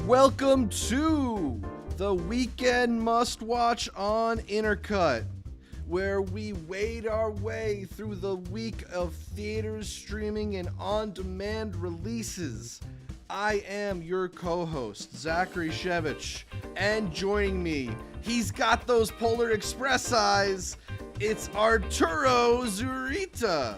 Welcome to the Weekend Must Watch on Intercut, where we wade our way through the week of theaters, streaming, and on-demand releases. I am your co-host, Zachary Shevich, and joining me, he's got those Polar Express eyes, it's Arturo Zurita.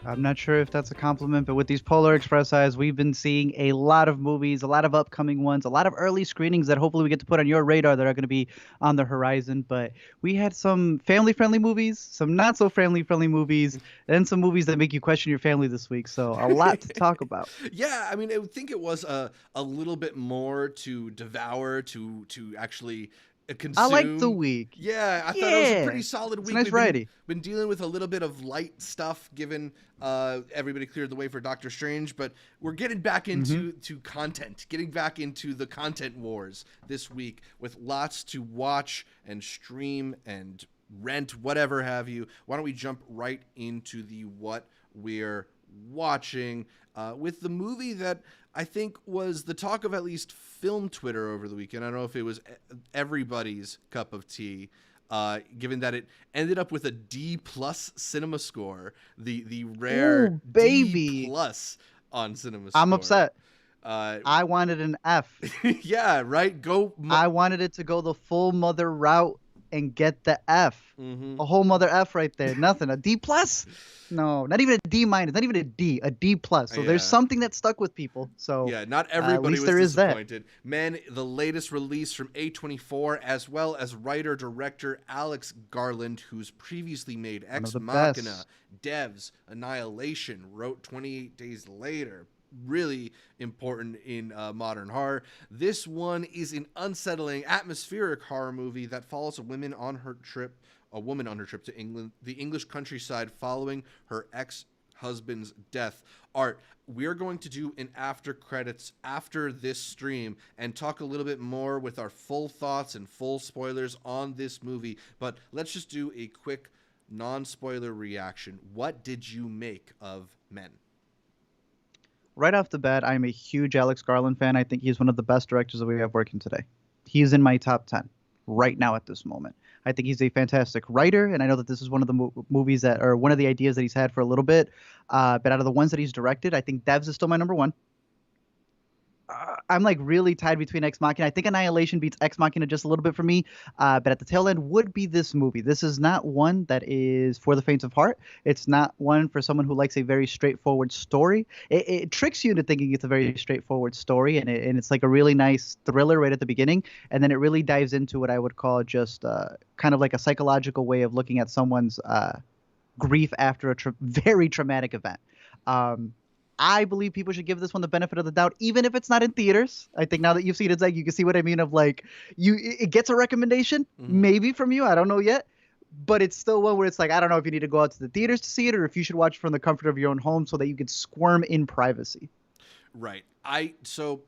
I'm not sure if that's a compliment, but with these Polar Express eyes, we've been seeing a lot of movies, a lot of upcoming ones, a lot of early screenings that hopefully we get to put on your radar that are going to be on the horizon. But we had some family-friendly movies, some not-so-family-friendly movies, and some movies that make you question your family this week. So a lot to talk about. Yeah, I mean, I would think it was a little bit more to devour, to actually consume. I like the week. Yeah, I thought it was a pretty solid week. It's a nice variety. Been dealing with a little bit of light stuff, given everybody cleared the way for Doctor Strange, but we're getting back into content, getting back into the content wars this week with lots to watch and stream and rent, whatever have you. Why don't we jump right into the what we're watching with the movie that I think was the talk of at least film Twitter over the weekend. I don't know if it was everybody's cup of tea, given that it ended up with a D+ cinema score, the rare D+ on cinema score. I'm upset. I wanted an F. Yeah, right? I wanted it to go the full mother route and get the F. A whole mother F right there. Nothing. A D+? No, not even a D-, not even a D, a D+. So there's something that stuck with people. So yeah, not everybody was disappointed. Man, the latest release from A24, as well as writer-director Alex Garland, who's previously made Ex Machina, Devs, Annihilation, wrote 28 Days Later. Really important in modern horror. This one is an unsettling, atmospheric horror movie that follows a woman on her trip to England, the English countryside, following her ex-husband's death. Art, we're going to do an after credits after this stream and talk a little bit more with our full thoughts and full spoilers on this movie. But let's just do a quick non-spoiler reaction. What did you make of Men? Right off the bat, I'm a huge Alex Garland fan. I think he's one of the best directors that we have working today. He's in my top 10 right now at this moment. I think he's a fantastic writer, and I know that this is one of the movies that, or one of the ideas that he's had for a little bit. But out of the ones that he's directed, I think Devs is still my number one. I'm like really tied between Ex Machina. I think Annihilation beats Ex Machina just a little bit for me, but at the tail end would be this movie. This is not one that is for the faint of heart. It's not one for someone who likes a very straightforward story. It tricks you into thinking it's a very straightforward story, and it's like a really nice thriller right at the beginning, and then it really dives into what I would call just kind of like a psychological way of looking at someone's grief after a very traumatic event. I believe people should give this one the benefit of the doubt, even if it's not in theaters. I think now that you've seen it, Zach, you can see what I mean of like it gets a recommendation, maybe from you. I don't know yet, but it's still one where it's like, I don't know if you need to go out to the theaters to see it or if you should watch it from the comfort of your own home so that you could squirm in privacy. Right. So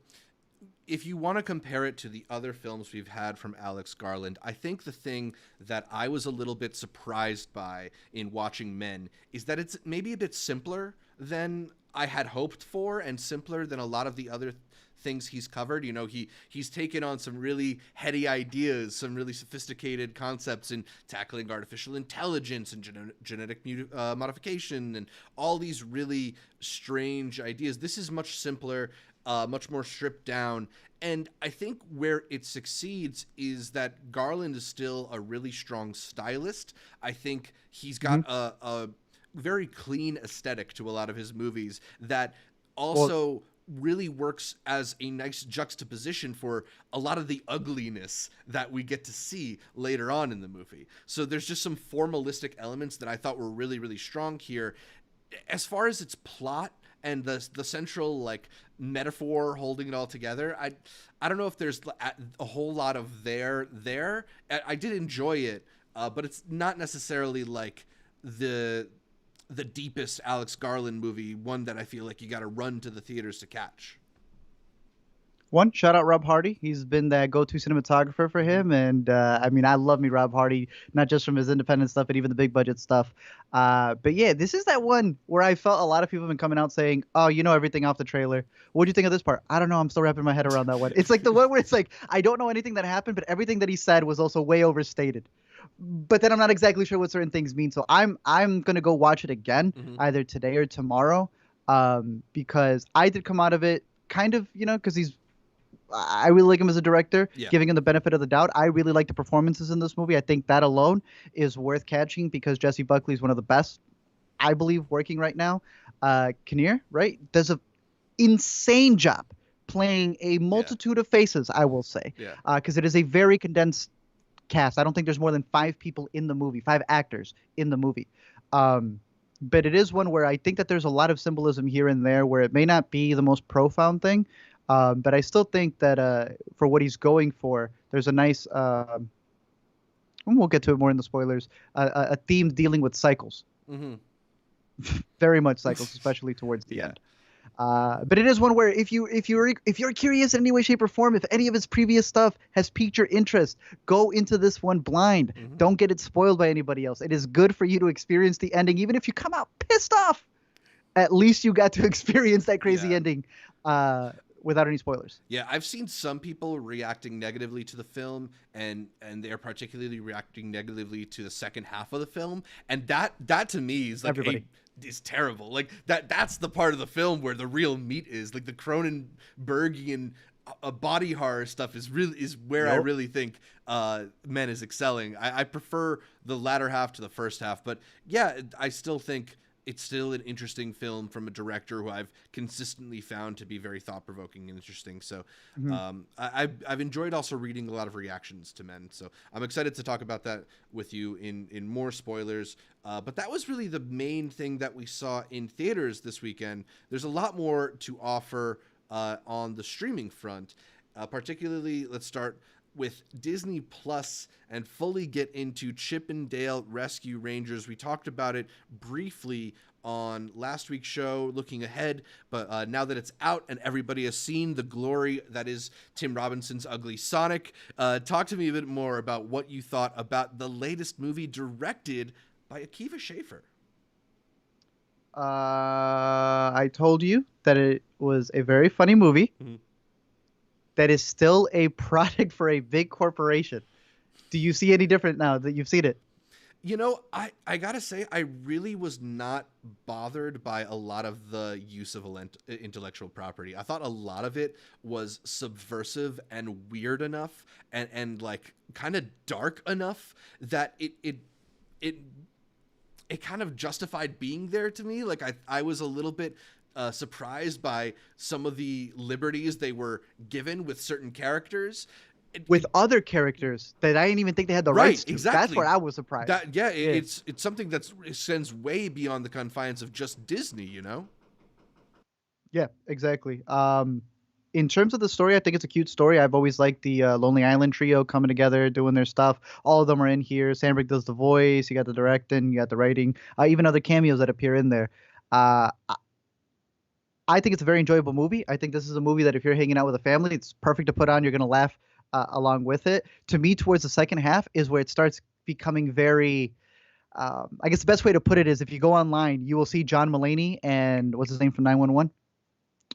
if you want to compare it to the other films we've had from Alex Garland, I think the thing that I was a little bit surprised by in watching Men is that it's maybe a bit simpler than I had hoped for and simpler than a lot of the other things he's covered. You know, he's taken on some really heady ideas, some really sophisticated concepts in tackling artificial intelligence and genetic modification and all these really strange ideas. This is much simpler, much more stripped down. And I think where it succeeds is that Garland is still a really strong stylist. I think he's got a very clean aesthetic to a lot of his movies that also really works as a nice juxtaposition for a lot of the ugliness that we get to see later on in the movie. So there's just some formalistic elements that I thought were really, really strong here. As far as its plot and the central like metaphor holding it all together, I don't know if there's a whole lot of there. I did enjoy it, but it's not necessarily like the deepest Alex Garland movie, one that I feel like you got to run to the theaters to catch. One, shout out Rob Hardy. He's been that go-to cinematographer for Hmm. him, and I mean, I love me Rob Hardy, not just from his independent stuff, but even the big budget stuff. But yeah, this is that one where I felt a lot of people have been coming out saying, "Oh, you know everything off the trailer. What do you think of this part?" I don't know. I'm still wrapping my head around that one. It's like the one where it's like I don't know anything that happened, but everything that he said was also way overstated. But then I'm not exactly sure what certain things mean, so I'm gonna go watch it again Hmm. either today or tomorrow, because I did come out of it kind of, because I really like him as a director, Yeah. giving him the benefit of the doubt. I really like the performances in this movie. I think that alone is worth catching because Jesse Buckley is one of the best, I believe, working right now. Kinnear, right, does an insane job playing a Yeah. multitude of faces, I will say, Yeah. because it is a very condensed cast. I don't think there's more than 5 people in the movie, 5 actors in the movie. Um, but it is one where I think that there's a lot of symbolism here and there where it may not be the most profound thing, but I still think that for what he's going for, there's a nice, and we'll get to it more in the spoilers, a theme dealing with cycles, Hmm. very much cycles, especially towards the Yeah. end. But it is one where if you're curious in any way, shape, or form, if any of his previous stuff has piqued your interest, go into this one blind. Hmm. Don't get it spoiled by anybody else. It is good for you to experience the ending, even if you come out pissed off. At least you got to experience that crazy Yeah. ending uh, without any spoilers. Yeah, I've seen some people reacting negatively to the film, and they're particularly reacting negatively to the second half of the film, and that to me is like a Everybody. is terrible. Like that's the part of the film where the real meat is. Like the Cronenbergian body horror stuff is where I Yup. really think Men is excelling. I prefer the latter half to the first half, but yeah, I still think it's still an interesting film from a director who I've consistently found to be very thought provoking and interesting. So Mhm. I've enjoyed also reading a lot of reactions to Men. So I'm excited to talk about that with you in more spoilers. But that was really the main thing that we saw in theaters this weekend. There's a lot more to offer on the streaming front. Particularly, let's start with Disney Plus and fully get into Chip and Dale Rescue Rangers. We talked about it briefly on last week's show, looking ahead, but now that it's out and everybody has seen the glory that is Tim Robinson's Ugly Sonic, talk to me a bit more about what you thought about the latest movie directed by Akiva Schaffer. I told you that it was a very funny movie Mhm. that is still a product for a big corporation. Do you see any different now that you've seen it? You know, I gotta say, I really was not bothered by a lot of the use of intellectual property. I thought a lot of it was subversive and weird enough, and like kind of dark enough that it it kind of justified being there to me. Like I was a little bit surprised by some of the liberties they were given with certain characters. With other characters that I didn't even think they had the Right, rights to. That's where exactly. I was surprised. That yeah, Yeah, it's something that extends way beyond the confines of just Disney, you know? yeah, exactly. In terms of the story, I think it's a cute story. I've always liked the Lonely Island trio coming together, doing their stuff. All of them are in here. Sandberg does the voice. You got the directing. You got the writing. Even other cameos that appear in there. I think it's a very enjoyable movie. I think this is a movie that if you're hanging out with a family, it's perfect to put on. You're gonna laugh along with it. To me, towards the second half is where it starts becoming very. I guess the best way to put it is if you go online, you will see John Mulaney and what's his name from 911,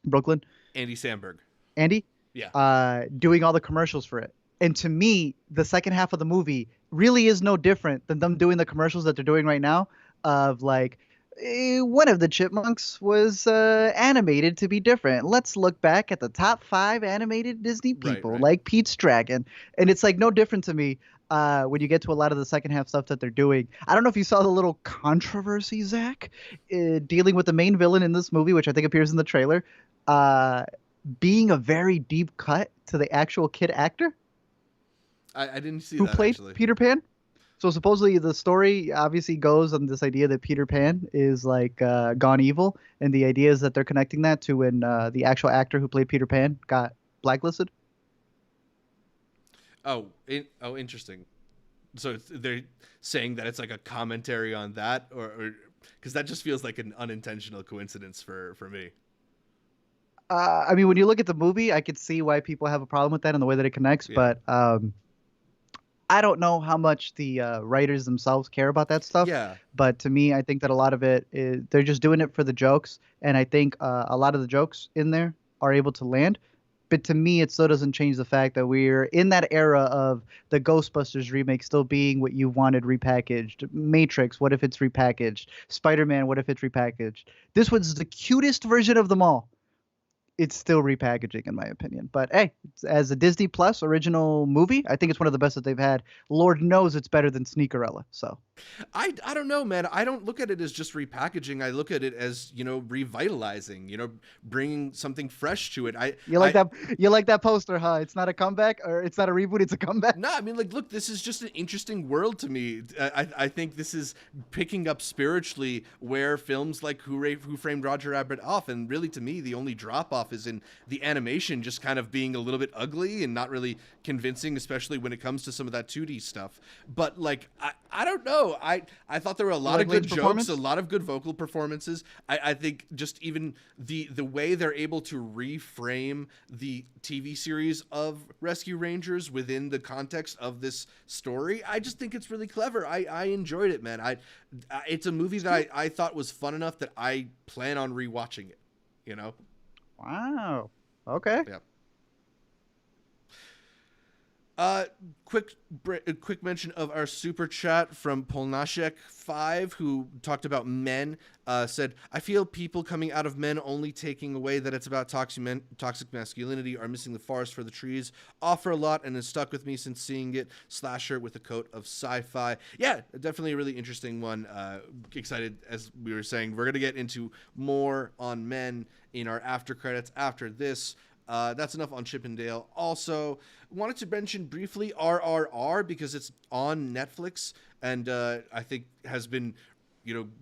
Brooklyn, Andy Samberg. Andy, Yeah. doing all the commercials for it. And to me, the second half of the movie really is no different than them doing the commercials that they're doing right now. Of like, one of the chipmunks was animated to be different. Let's look back at the top 5 animated Disney Right, people, right. like Pete's Dragon, and it's like no different to me. When you get to a lot of the second half stuff that they're doing, I don't know if you saw the little controversy, Zach, dealing with the main villain in this movie, which I think appears in the trailer. Uh, being a very deep cut to the actual kid actor I didn't see who that played actually. Peter Pan. So supposedly the story obviously goes on this idea that Peter Pan is like gone evil, and the idea is that they're connecting that to when the actual actor who played Peter Pan got blacklisted. Interesting. So they're saying that it's like a commentary on that, or because that just feels like an unintentional coincidence for me. I mean, when you look at the movie, I could see why people have a problem with that and the way that it connects. Yeah. But I don't know how much the writers themselves care about that stuff. Yeah. But to me, I think that a lot of it is they're just doing it for the jokes, and I think a lot of the jokes in there are able to land. But to me, it still doesn't change the fact that we're in that era of the Ghostbusters remake still being what you wanted repackaged. Matrix, what if it's repackaged? Spider-Man, what if it's repackaged? This was the cutest version of them all. It's still repackaging, in my opinion. But hey, as a Disney Plus original movie, I think it's one of the best that they've had. Lord knows it's better than Sneakerella. So I don't know, man. I don't look at it as just repackaging. I look at it as, revitalizing, bringing something fresh to it. you like that? You like that poster, huh? It's not a comeback, or it's not a reboot. It's a comeback. No, I mean, like, look, this is just an interesting world to me. I think this is picking up spiritually where films like Who Framed Roger Rabbit off, and really, to me, the only drop off is in the animation just kind of being a little bit ugly and not really convincing, especially when it comes to some of that 2D stuff. But like, I don't know. I thought there were a lot of good jokes, a lot of good vocal performances. I think just even the way they're able to reframe the TV series of Rescue Rangers within the context of this story, I just think it's really clever. I enjoyed it, man. It's a movie that I thought was fun enough that I plan on rewatching it. Wow. Okay. Yeah. Quick mention of our super chat from Polnashek 5, who talked about Men. Said, I feel people coming out of Men only taking away that it's about toxic masculinity are missing the forest for the trees. Offer a lot and has stuck with me since seeing it. Slasher with a coat of sci-fi. Yeah, definitely a really interesting one. Excited, as we were saying, we're gonna get into more on Men in our after credits after this. That's enough on Chippendale. Also, wanted to mention briefly RRR because it's on Netflix and I think has been,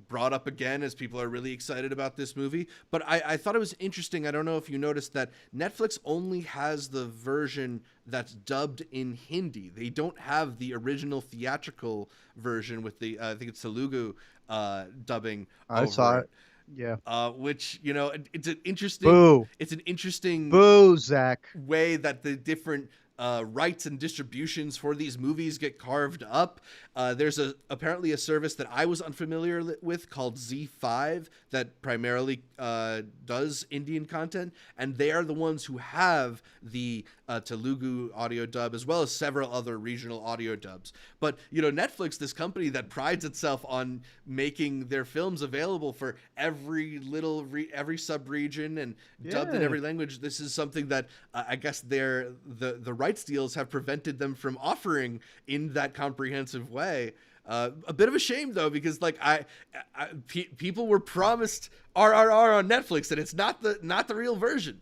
brought up again as people are really excited about this movie. But I thought it was interesting. I don't know if you noticed that Netflix only has the version that's dubbed in Hindi. They don't have the original theatrical version with the, I think it's Telugu dubbing. I saw it. Yeah. Which, it's an interesting, Boo. it's an interesting Boo, Zach. way that the different rights and distributions for these movies get carved up. There's apparently a service that I was unfamiliar with called Z5 that primarily does Indian content, and they are the ones who have the Telugu audio dub as well as several other regional audio dubs. But Netflix, this company that prides itself on making their films available for every every sub-region and dubbed in every language, this is something that I guess the rights deals have prevented them from offering in that comprehensive way. A bit of a shame though, because like people were promised RRR on Netflix, and it's not the real version.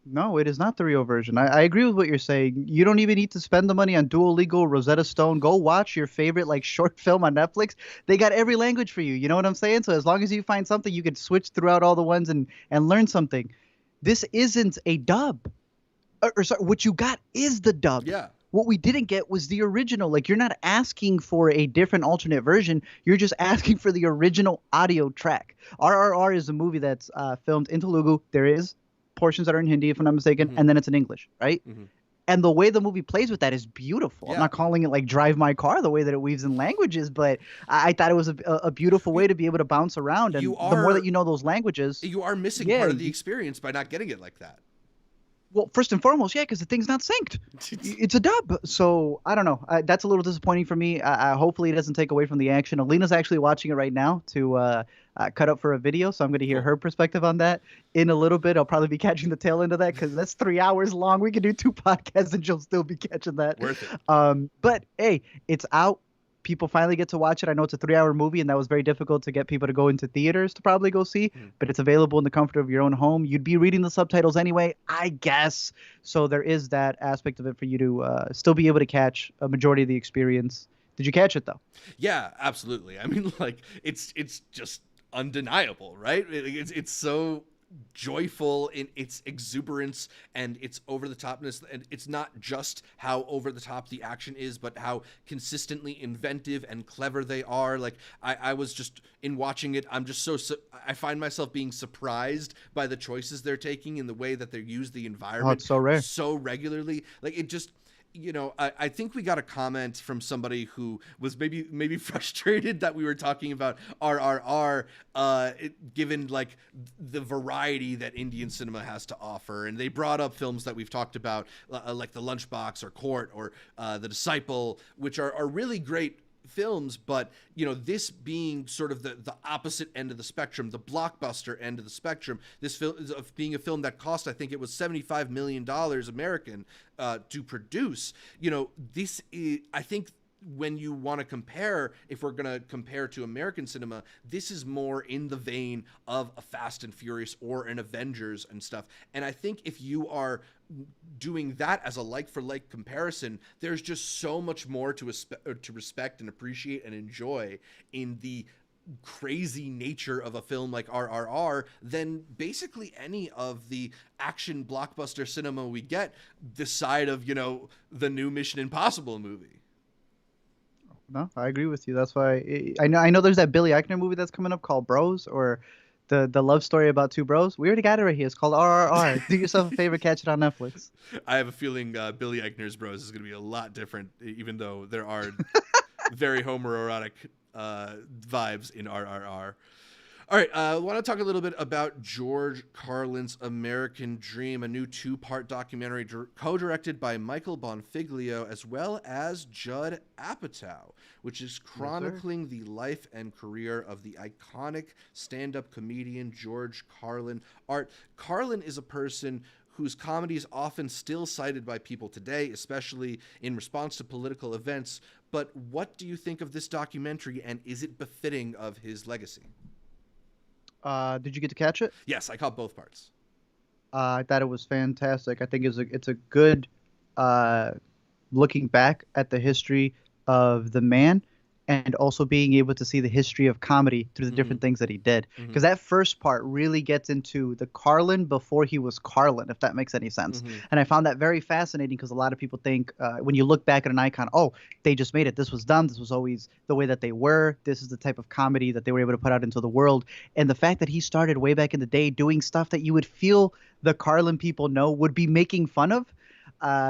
No, it is not the real version. I agree with what you're saying. You don't even need to spend the money on Dual Legal, Rosetta Stone. Go watch your favorite short film on Netflix. They got every language for you. You know what I'm saying? So as long as you find something, you can switch throughout all the ones and learn something. This isn't a dub. Or sorry, what you got is the dub. Yeah. What we didn't get was the original. Like, you're not asking for a different alternate version. You're just asking for the original audio track. RRR is a movie that's filmed in Telugu. There is portions that are in Hindi, if I'm not mistaken, and then it's in English, right? And the way the movie plays with that is beautiful. Yeah. I'm not calling it like Drive My Car, the way that it weaves in languages, but I thought it was a beautiful way to be able to bounce around. And the more that you know those languages, you are missing part of the experience by not getting it like that. Well, first and foremost, yeah, because the thing's not synced. It's a dub. So, I don't know. That's a little disappointing for me. Hopefully it doesn't take away from the action. Alina's actually watching it right now to cut up for a video, so I'm going to hear her perspective on that. In a little bit, I'll probably be catching the tail end of that because that's 3 hours long. We can do 2 podcasts and she'll still be catching that. Worth it. But, hey, it's out. People finally get to watch it. I know it's a 3-hour movie, and that was very difficult to get people to go into theaters to probably go see, but it's available in the comfort of your own home. You'd be reading the subtitles anyway, I guess. So there is that aspect of it for you to still be able to catch a majority of the experience. Did you catch it, though? Yeah, absolutely. I mean, like, it's just undeniable, right? It's so joyful in its exuberance and its over the topness, and it's not just how over the top the action is, but how consistently inventive and clever they are. Like I was just in watching it, I'm just I find myself being surprised by the choices they're taking and the way that they use the environment it's so rare. so regularly. Like it just, I think we got a comment from somebody who was maybe frustrated that we were talking about RRR, given like the variety that Indian cinema has to offer, and they brought up films that we've talked about, like The Lunchbox or Court or The Disciple, which are really great films, but this being sort of the opposite end of the spectrum, the blockbuster end of the spectrum, this film being a film that cost, I think it was $75 million American to produce. This is, I think, when you want to compare, if we're going to compare to American cinema, this is more in the vein of a Fast and Furious or an Avengers and stuff. And I think if you are doing that as a like-for-like comparison, there's just so much more to respect and appreciate and enjoy in the crazy nature of a film like RRR than basically any of the action blockbuster cinema we get this side of, the new Mission Impossible movie. No, I agree with you. That's why I know there's that Billy Eichner movie that's coming up called Bros, or the love story about two bros. We already got it right here. It's called RRR. Do yourself a favor, catch it on Netflix. I have a feeling Billy Eichner's Bros is going to be a lot different, even though there are very homoerotic vibes in RRR. All right, I want to talk a little bit about George Carlin's American Dream, a new 2-part documentary co-directed by Michael Bonfiglio as well as Judd Apatow, which is chronicling the life and career of the iconic stand-up comedian George Carlin. Art, Carlin is a person whose comedy is often still cited by people today, especially in response to political events. But what do you think of this documentary, and is it befitting of his legacy? Did you get to catch it? Yes, I caught both parts. I thought it was fantastic. I think it's a good looking back at the history of the man, and also being able to see the history of comedy through the different things that he did. Because that first part really gets into the Carlin before he was Carlin, if that makes any sense. And I found that very fascinating because a lot of people think when you look back at an icon, oh, they just made it. This was them. This was always the way that they were. This is the type of comedy that they were able to put out into the world. And the fact that he started way back in the day doing stuff that you would feel the Carlin people would be making fun of.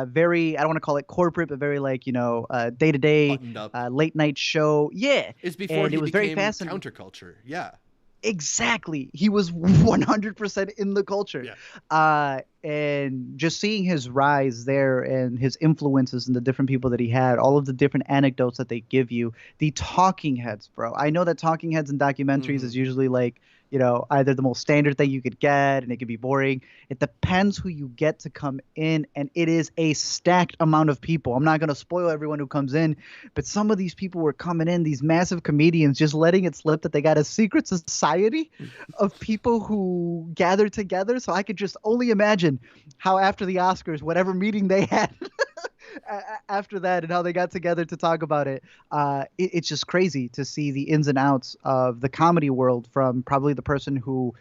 Very, I don't want to call it corporate, but very like, day-to-day late night show. Yeah. It's before and he it was became very fascinating. counterculture. Yeah. Exactly. He was 100% in the culture. Yeah. And just seeing his rise there and his influences and the different people that he had, all of the different anecdotes that they give you, the talking heads, bro. I know that talking heads in documentaries is usually like, either the most standard thing you could get and it could be boring. It depends who you get to come in, and it is a stacked amount of people. I'm not going to spoil everyone who comes in, but some of these people were coming in, these massive comedians, just letting it slip that they got a secret society of people who gathered together. So I could just only imagine how after the Oscars, whatever meeting they had after that and how they got together to talk about it, it's just crazy to see the ins and outs of the comedy world from probably the person who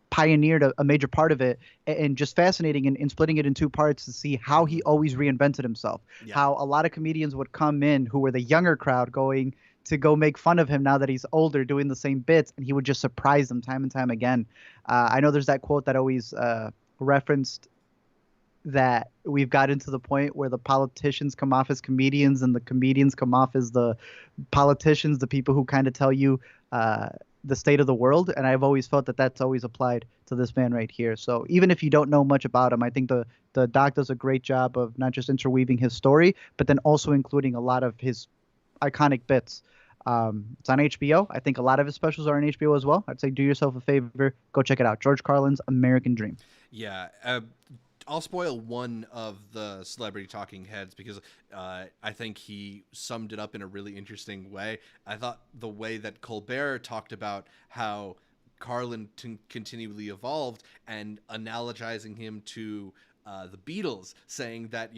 pioneered a major part of it, and just fascinating in splitting it in 2 parts to see how he always reinvented himself. How a lot of comedians would come in who were the younger crowd going to go make fun of him now that he's older doing the same bits, and he would just surprise them time and time again. I know there's that quote that always referenced that we've gotten to the point where the politicians come off as comedians and the comedians come off as the politicians, the people who kind of tell you the state of the world. And I've always felt that that's always applied to this man right here. So even if you don't know much about him, I think the doc does a great job of not just interweaving his story, but then also including a lot of his iconic bits. It's on HBO. I think a lot of his specials are on HBO as well. I'd say do yourself a favor, go check it out. George Carlin's American Dream. Yeah. I'll spoil one of the celebrity talking heads because I think he summed it up in a really interesting way. I thought the way that Colbert talked about how Carlin continually evolved and analogizing him to the Beatles, saying that,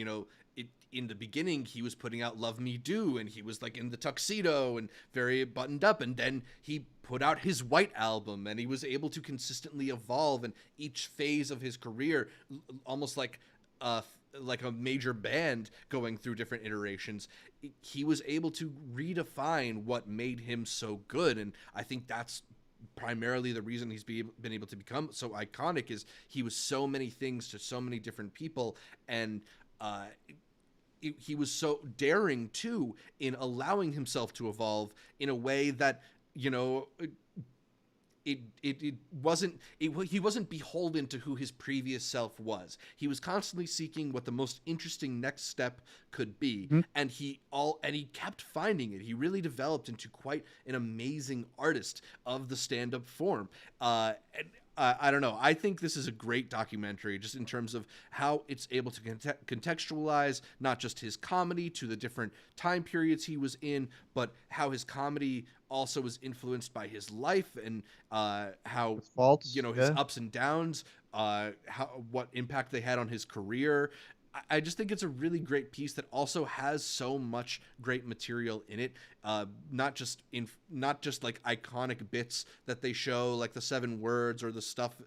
in the beginning he was putting out Love Me Do, and he was like in the tuxedo and very buttoned up, and then he put out his White Album, and he was able to consistently evolve in each phase of his career, almost like a major band going through different iterations. He was able to redefine what made him so good, and I think that's primarily the reason he's been able to become so iconic. Is he was so many things to so many different people, and he was so daring too in allowing himself to evolve in a way that, you know, he wasn't beholden to who his previous self was. He was constantly seeking what the most interesting next step could be, and he kept finding it. He really developed into quite an amazing artist of the stand-up form. I don't know. I think this is a great documentary, just in terms of how it's able to contextualize not just his comedy to the different time periods he was in, but how his comedy also was influenced by his life, and how His faults, you know, his ups and downs, what impact they had on his career. I just think it's a really great piece that also has so much great material in it. Not just like iconic bits that they show, like the 7 words or the stuff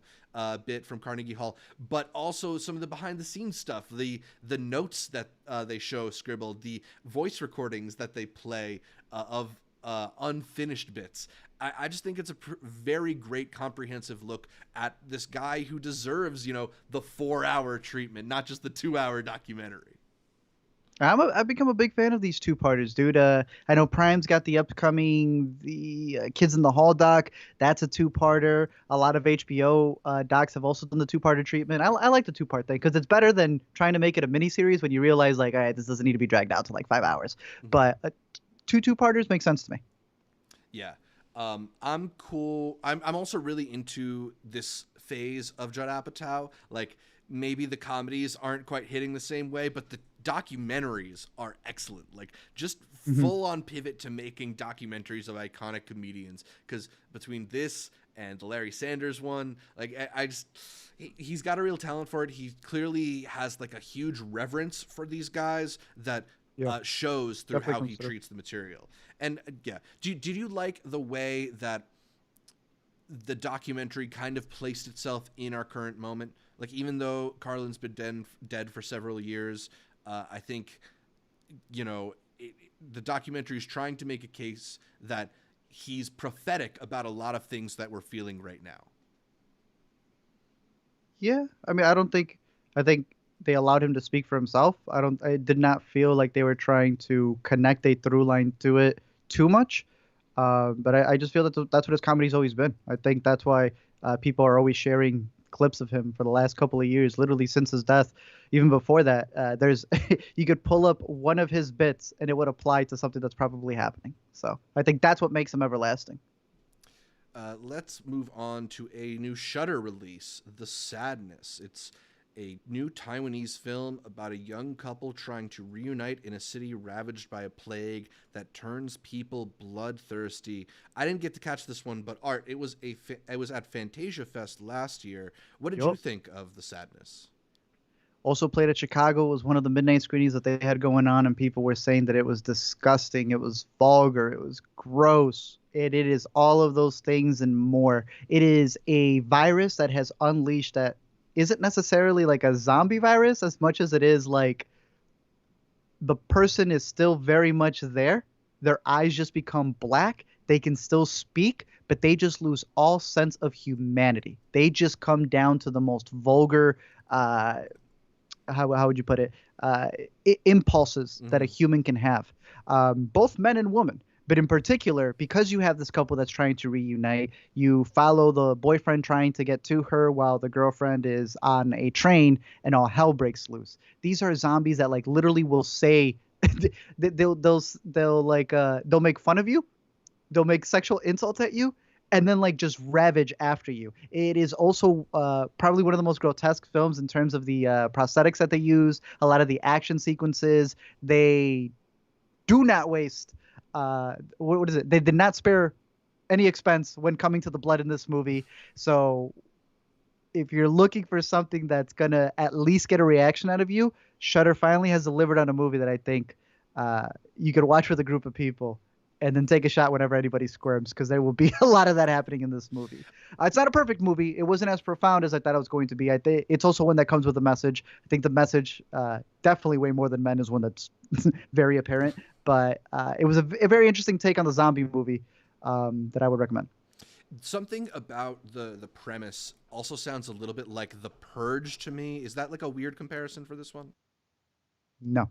bit from Carnegie Hall, but also some of the behind the scenes stuff, the notes that they show scribbled, the voice recordings that they play of unfinished bits. I just think it's a very great comprehensive look at this guy who deserves, you know, the 4-hour treatment, not just the 2-hour documentary. I've become a big fan of these two-parters, dude. I know Prime's got the upcoming Kids in the Hall doc. That's a two-parter. A lot of HBO docs have also done the two-parter treatment. I like the two-part thing because it's better than trying to make it a mini-series when you realize, like, all right, this doesn't need to be dragged out to like 5 hours. But two-parters make sense to me. Yeah. I'm cool. I'm also really into this phase of Judd Apatow. Like, maybe the comedies aren't quite hitting the same way, but the documentaries are excellent. Like, just full on pivot to making documentaries of iconic comedians. Because between this and the Larry Sanders one, like, he's got a real talent for it. He clearly has like a huge reverence for these guys that shows through how he treats the material. And did you like the way that the documentary kind of placed itself in our current moment? Like, even though Carlin's been dead for several years, I think, you know, the documentary is trying to make a case that he's prophetic about a lot of things that we're feeling right now. Yeah, I mean, I think they allowed him to speak for himself. I did not feel like they were trying to connect a through line to it too much. But I just feel that that's what his comedy's always been. I think that's why people are always sharing clips of him for the last couple of years, literally since his death. Even before that, there's you could pull up one of his bits and it would apply to something that's probably happening. So I think that's what makes him everlasting. Let's move on to a new Shudder release, The Sadness. It's a new Taiwanese film about a young couple trying to reunite in a city ravaged by a plague that turns people bloodthirsty. I didn't get to catch this one, but Art, it was at Fantasia Fest last year. What did you think of The Sadness? Also played at Chicago. It was one of the midnight screenings that they had going on, and people were saying that it was disgusting, it was vulgar, it was gross. It is all of those things and more. It is a virus that has unleashed that isn't necessarily like a zombie virus as much as it is like the person is still very much there. Their eyes just become black. They can still speak, but they just lose all sense of humanity. They just come down to the most vulgar, how would you put it? Impulses that a human can have, both men and women. But in particular, because you have this couple that's trying to reunite, you follow the boyfriend trying to get to her while the girlfriend is on a train, and all hell breaks loose. These are zombies that like literally will say they'll make fun of you, they'll make sexual insults at you, and then like just ravage after you. It is also probably one of the most grotesque films in terms of the prosthetics that they use. A lot of the action sequences, they do not waste. What is it? They did not spare any expense when coming to the blood in this movie. So if you're looking for something that's gonna at least get a reaction out of you, Shudder finally has delivered on a movie that I think you could watch with a group of people and then take a shot whenever anybody squirms, because there will be a lot of that happening in this movie. It's not a perfect movie. It wasn't as profound as I thought it was going to be. I think it's also one that comes with a message. I think the message, definitely way more than Men, is one that's very apparent. But it was a very interesting take on the zombie movie that I would recommend. Something about the premise also sounds a little bit like The Purge to me. Is that like a weird comparison for this one? No.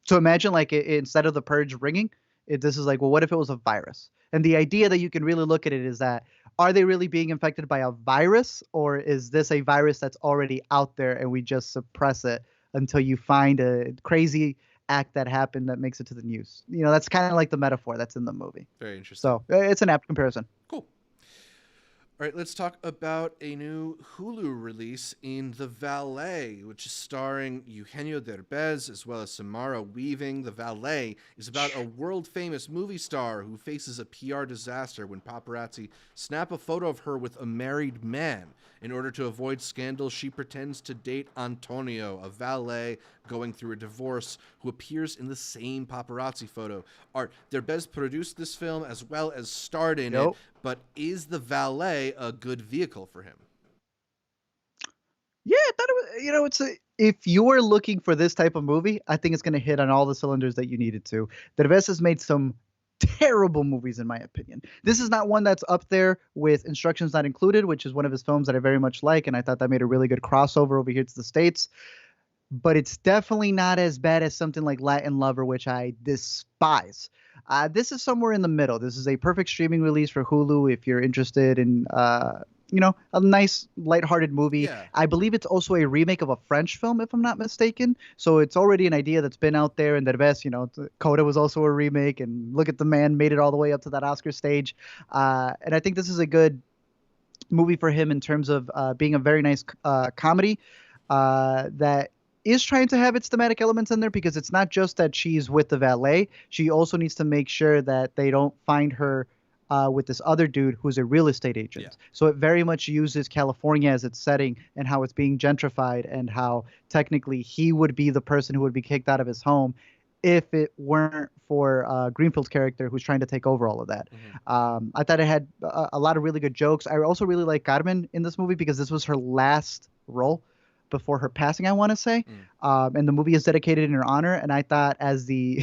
So imagine like instead of the purge ringing, this is like, well, what if it was a virus? And the idea that you can really look at it is that, are they really being infected by a virus, or is this a virus that's already out there and we just suppress it until you find a crazy act that happened that makes it to the news? That's kind of like the metaphor that's in the movie. Very interesting. So it's an apt comparison. Cool. All right, let's talk about a new Hulu release in The Valet, which is starring Eugenio Derbez as well as Samara Weaving. The Valet is about a world-famous movie star who faces a PR disaster when paparazzi snap a photo of her with a married man. In order to avoid scandal, she pretends to date Antonio, a valet going through a divorce, who appears in the same paparazzi photo. Art, Derbez produced this film as well as starred in it, but is The Valet a good vehicle for him? Yeah, I thought it was, if you're looking for this type of movie, I think it's going to hit on all the cylinders that you needed to. Derbez has made some terrible movies, in my opinion. This is not one that's up there with Instructions Not Included, which is one of his films that I very much like, and I thought that made a really good crossover over here to the States. But it's definitely not as bad as something like Latin Lover, which I despise. This is somewhere in the middle. This is a perfect streaming release for Hulu if you're interested in, a nice lighthearted movie. Yeah. I believe it's also a remake of a French film, if I'm not mistaken. So it's already an idea that's been out there. And Derbez, Coda was also a remake. And look at the man, made it all the way up to that Oscar stage. And I think this is a good movie for him in terms of being a very nice comedy that is trying to have its thematic elements in there, because it's not just that she's with the valet. She also needs to make sure that they don't find her with this other dude who's a real estate agent. Yeah. So it very much uses California as its setting and how it's being gentrified, and how technically he would be the person who would be kicked out of his home if it weren't for Greenfield's character, who's trying to take over all of that. Mm-hmm. I thought it had a lot of really good jokes. I also really like Carmen in this movie because this was her last role before her passing, I want to say. And the movie is dedicated in her honor. And I thought as the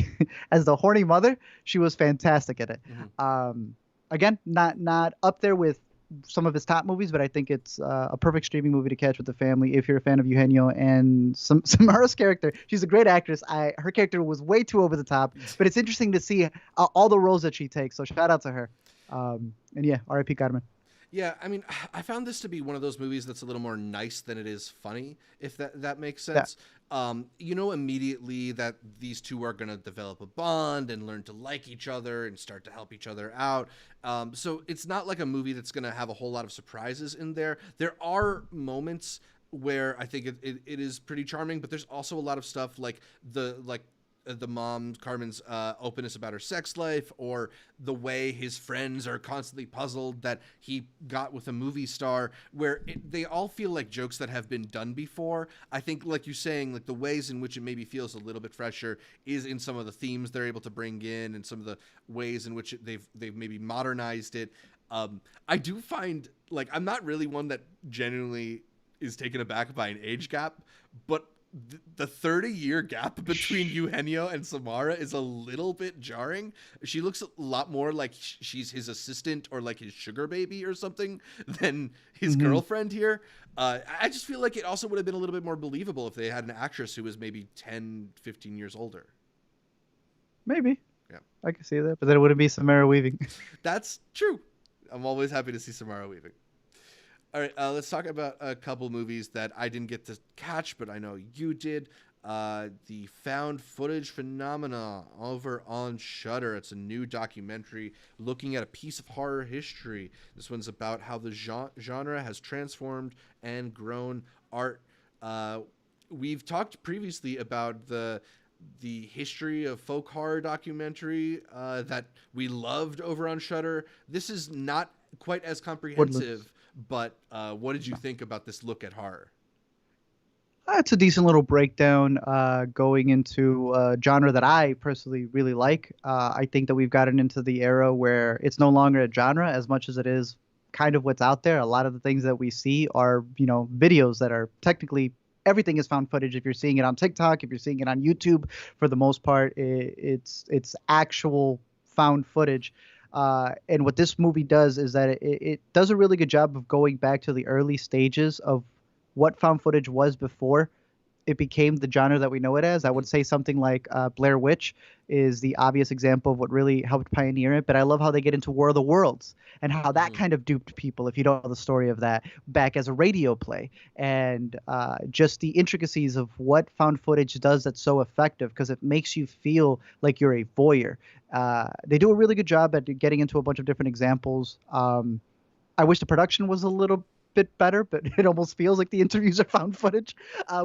as the horny mother, she was fantastic at it. Mm-hmm. Again, not up there with some of his top movies, but I think it's a perfect streaming movie to catch with the family if you're a fan of Eugenio. And Samara's character, she's a great actress. Her character was way too over the top, but it's interesting to see all the roles that she takes. So shout out to her. And yeah, R.I.P. Carmen. Yeah, I mean, I found this to be one of those movies that's a little more nice than it is funny, if that makes sense. Yeah. You know immediately that these two are going to develop a bond and learn to like each other and start to help each other out. So it's not like a movie that's going to have a whole lot of surprises in there. There are moments where I think it is pretty charming, but there's also a lot of stuff like the mom, Carmen's openness about her sex life, or the way his friends are constantly puzzled that he got with a movie star, where they all feel like jokes that have been done before. I think, like you're saying, like the ways in which it maybe feels a little bit fresher is in some of the themes they're able to bring in and some of the ways in which they've maybe modernized it. I do find, like, I'm not really one that genuinely is taken aback by an age gap, but the 30-year gap between Eugenio and Samara is a little bit jarring. She looks a lot more like she's his assistant or like his sugar baby or something than his girlfriend here. I just feel like it also would have been a little bit more believable if they had an actress who was maybe 10, 15 years older. Maybe. Yeah. I can see that, but then it wouldn't be Samara Weaving. That's true. I'm always happy to see Samara Weaving. All right, let's talk about a couple movies that I didn't get to catch, but I know you did. The found footage phenomena over on Shudder. It's a new documentary looking at a piece of horror history. This one's about how the genre has transformed and grown art. We've talked previously about the history of folk horror documentary that we loved over on Shudder. This is not quite as comprehensive, But what did you think about this look at horror? It's a decent little breakdown going into a genre that I personally really like. I think that we've gotten into the era where it's no longer a genre as much as it is kind of what's out there. A lot of the things that we see are, videos that are technically everything is found footage. If you're seeing it on TikTok, if you're seeing it on YouTube, for the most part, it's actual found footage. And what this movie does is that it does a really good job of going back to the early stages of what found footage was before it became the genre that we know it as. I would say something like Blair Witch is the obvious example of what really helped pioneer it. But I love how they get into War of the Worlds and how that kind of duped people, if you don't know the story of that, back as a radio play. And just the intricacies of what found footage does that's so effective because it makes you feel like you're a voyeur. They do a really good job at getting into a bunch of different examples. I wish the production was a little bit better, but it almost feels like the interviews are found footage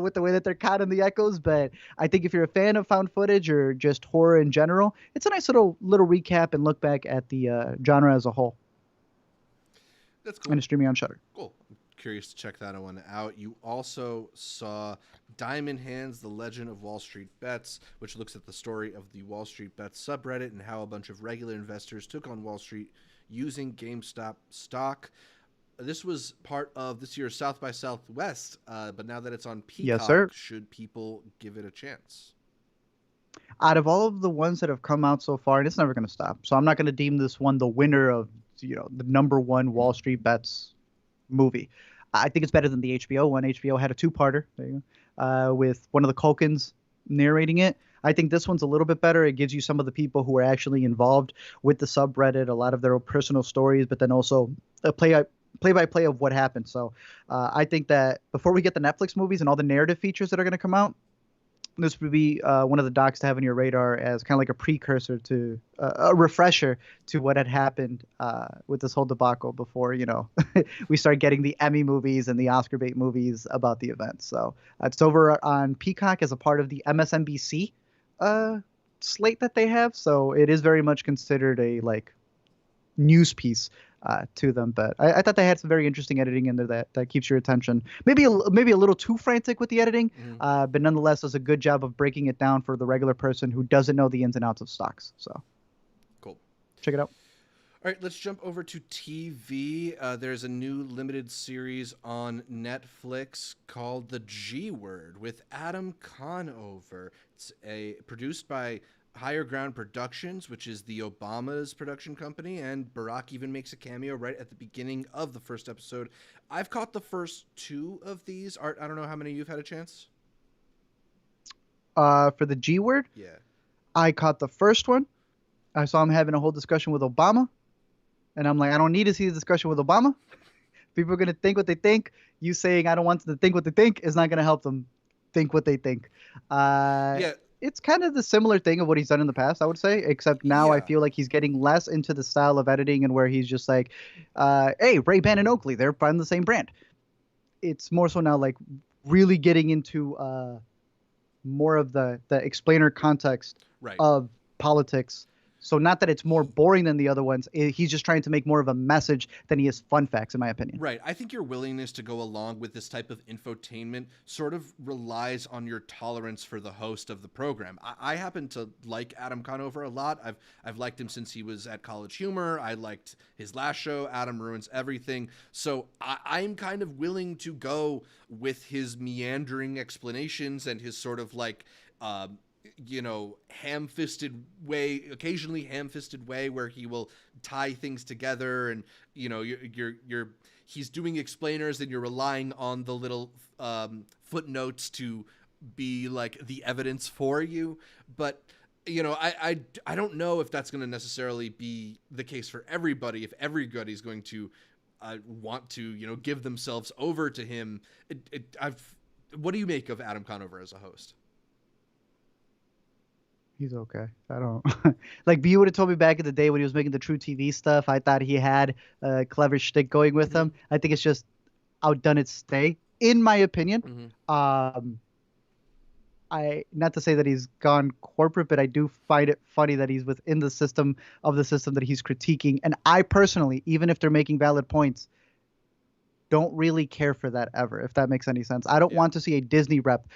with the way that they're caught in the echoes. But I think if you're a fan of found footage or just horror in general, it's a nice little recap and look back at the genre as a whole. That's cool. And it's streaming on Shudder. Cool. Curious to check that one out. You also saw Diamond Hands, The Legend of Wall Street Bets, which looks at the story of the Wall Street Bets subreddit and how a bunch of regular investors took on Wall Street using GameStop stock. This was part of this year's South by Southwest, but now that it's on Peacock, yes, sir. Should people give it a chance? Out of all of the ones that have come out so far, and it's never going to stop, so I'm not going to deem this one the winner of the number one Wall Street Bets movie. I think it's better than the HBO one. HBO had a two-parter with one of the Culkins narrating it. I think this one's a little bit better. It gives you some of the people who are actually involved with the subreddit, a lot of their own personal stories, but then also a play-by-play of what happened. So I think that before we get the Netflix movies and all the narrative features that are going to come out, this would be one of the docs to have on your radar as kind of like a precursor to a refresher to what had happened with this whole debacle before, we start getting the Emmy movies and the Oscar bait movies about the event. So it's over on Peacock as a part of the MSNBC slate that they have. So it is very much considered a news piece to them, but I thought they had some very interesting editing in there that keeps your attention. Maybe a little too frantic with the editing, but nonetheless does a good job of breaking it down for the regular person who doesn't know the ins and outs of stocks. So, cool. Check it out. All right, let's jump over to TV. There's a new limited series on Netflix called The G Word with Adam Conover. It's produced by Higher Ground Productions, which is the Obama's production company, and Barack even makes a cameo right at the beginning of the first episode. I've caught the first two of these. Art, I don't know how many you've had a chance. For the G Word? Yeah. I caught the first one. I saw him having a whole discussion with Obama, and I'm like, I don't need to see the discussion with Obama. People are going to think what they think. You saying I don't want them to think what they think is not going to help them think what they think. Yeah. It's kind of the similar thing of what he's done in the past, I would say, except now I feel like he's getting less into the style of editing and where he's just like, hey, Ray-Ban and Oakley, they're from the same brand. It's more so now like really getting into more of the explainer context of politics. So not that it's more boring than the other ones. He's just trying to make more of a message than he is fun facts, in my opinion. Right. I think your willingness to go along with this type of infotainment sort of relies on your tolerance for the host of the program. I happen to like Adam Conover a lot. I've liked him since he was at College Humor. I liked his last show, Adam Ruins Everything. So I'm kind of willing to go with his meandering explanations and his sort of ham-fisted way, occasionally ham-fisted way where he will tie things together and, he's doing explainers and you're relying on the little footnotes to be like the evidence for you. But, I don't know if that's going to necessarily be the case for everybody, if everybody's going to want to, give themselves over to him. What do you make of Adam Conover as a host? He's okay. I don't like. You would have told me back in the day when he was making the True TV stuff. I thought he had a clever shtick going with him. I think it's just outdone its stay, in my opinion. I not to say that he's gone corporate, but I do find it funny that he's within the system that he's critiquing. And I personally, even if they're making valid points, don't really care for that ever, if that makes any sense. I don't want to see a Disney rep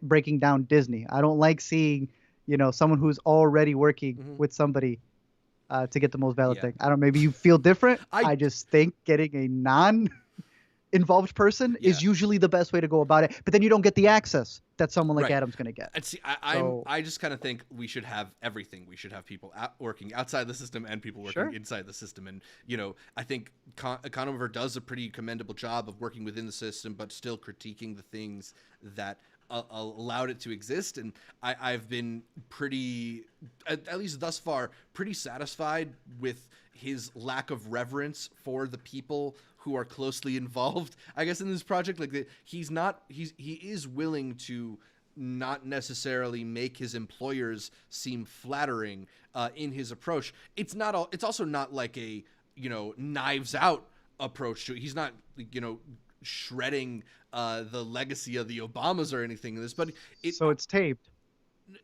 breaking down Disney. I don't like seeing, someone who's already working with somebody to get the most valid thing. I don't. Maybe you feel different. I just think getting a non-involved person is usually the best way to go about it. But then you don't get the access that someone like Adam's going to get. And see, I just kind of think we should have everything. We should have people working outside the system and people working inside the system. And I think Conover does a pretty commendable job of working within the system, but still critiquing the things that allowed it to exist. And I've been pretty, at least thus far, pretty satisfied with his lack of reverence for the people who are closely involved, I guess, in this project. Like, he is willing to not necessarily make his employers seem flattering in his approach. It's also not like a Knives Out approach to it. He's not shredding the legacy of the Obamas or anything in this, but so it's taped.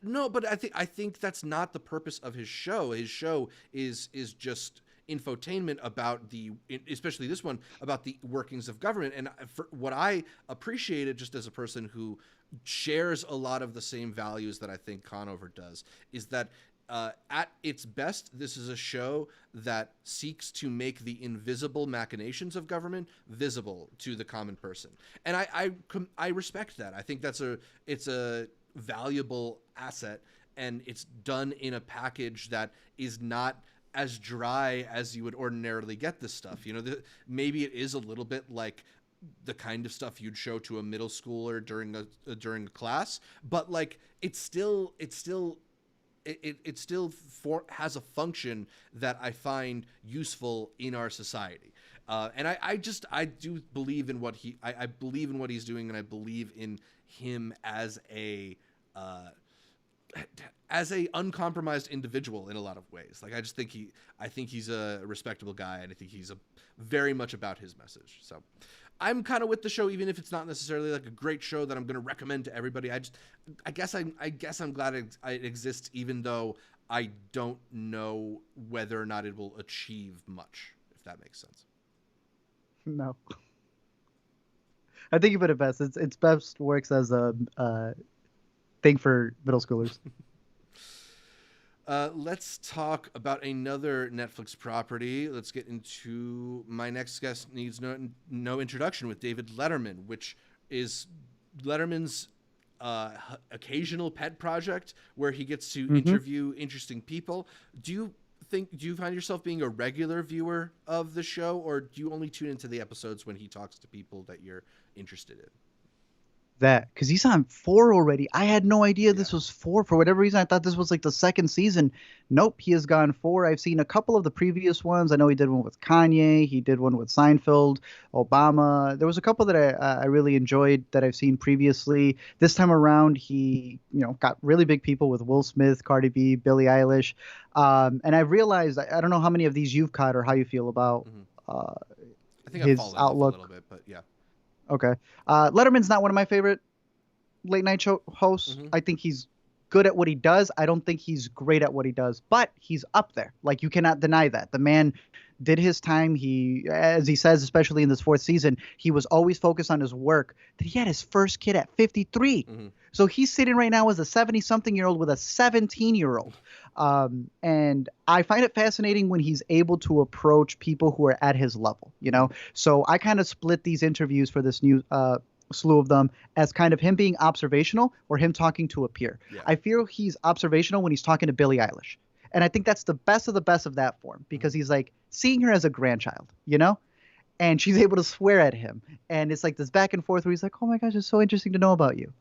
No, but I think that's not the purpose of his show. His show is just infotainment about especially this one, about the workings of government. And for what I appreciated, just as a person who shares a lot of the same values that I think Conover does, is that at its best, this is a show that seeks to make the invisible machinations of government visible to the common person. And I respect that. I think it's a valuable asset, and it's done in a package that is not as dry as you would ordinarily get this stuff. Maybe it is a little bit like the kind of stuff you'd show to a middle schooler during a class, but like it still has a function that I find useful in our society. And I do believe in I believe in what he's doing, and I believe in him as a uncompromised individual in a lot of ways. Like, I think he's a respectable guy, and I think he's very much about his message. So I'm kind of with the show, even if it's not necessarily like a great show that I'm going to recommend to everybody. I guess I'm glad it exists, even though I don't know whether or not it will achieve much, if that makes sense. No. I think you put it best. It's best works as a thing for middle schoolers. Let's talk about another Netflix property. Let's get into my next guest needs no introduction, with David Letterman, which is Letterman's occasional pet project where he gets to interview interesting people. Do you find yourself being a regular viewer of the show, or do you only tune into the episodes when he talks to people that you're interested in? That, because he's on 4 already. I had no idea this was 4. For whatever reason, I thought this was like the second season. Nope, he has gone 4. I've seen a couple of the previous ones. I know he did one with Kanye. He did one with Seinfeld, Obama. There was a couple that I really enjoyed that I've seen previously. This time around, he got really big people with Will Smith, Cardi B, Billie Eilish. And I've realized, I don't know how many of these you've caught or how you feel about I think his I've fallen outlook off a little bit, but yeah. Okay. Letterman's not one of my favorite late night show hosts. I think he's good at what he does. I don't think he's great at what he does, but he's up there. Like, you cannot deny that. The man did his time. He, as he says, especially in this 4th season, he was always focused on his work. That he had his first kid at 53. So he's sitting right now as a 70-something-year-old with a 17-year-old. And I find it fascinating when he's able to approach people who are at his level, So I kind of split these interviews for this new slew of them as kind of him being observational or him talking to a peer. I feel he's observational when he's talking to Billie Eilish. And I think that's the best of that form, because he's like seeing her as a grandchild, and she's able to swear at him. And it's like this back and forth where he's like, oh my gosh, it's so interesting to know about you.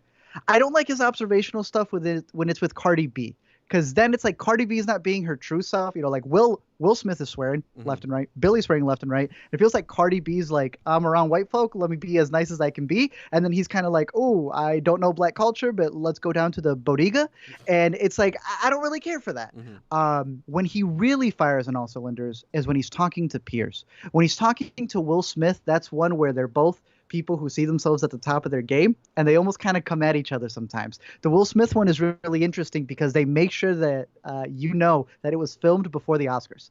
I don't like his observational stuff when it's with Cardi B, because then it's like Cardi B is not being her true self. Like Will Smith is swearing left and right. Billy's swearing left and right. It feels like Cardi B's like, I'm around white folk. Let me be as nice as I can be. And then he's kind of like, oh, I don't know black culture, but let's go down to the bodega. And it's like, I don't really care for that. When he really fires on all cylinders is when he's talking to peers. When he's talking to Will Smith, that's one where they're both people who see themselves at the top of their game, and they almost kind of come at each other sometimes. The Will Smith one is really interesting because they make sure that that it was filmed before the Oscars.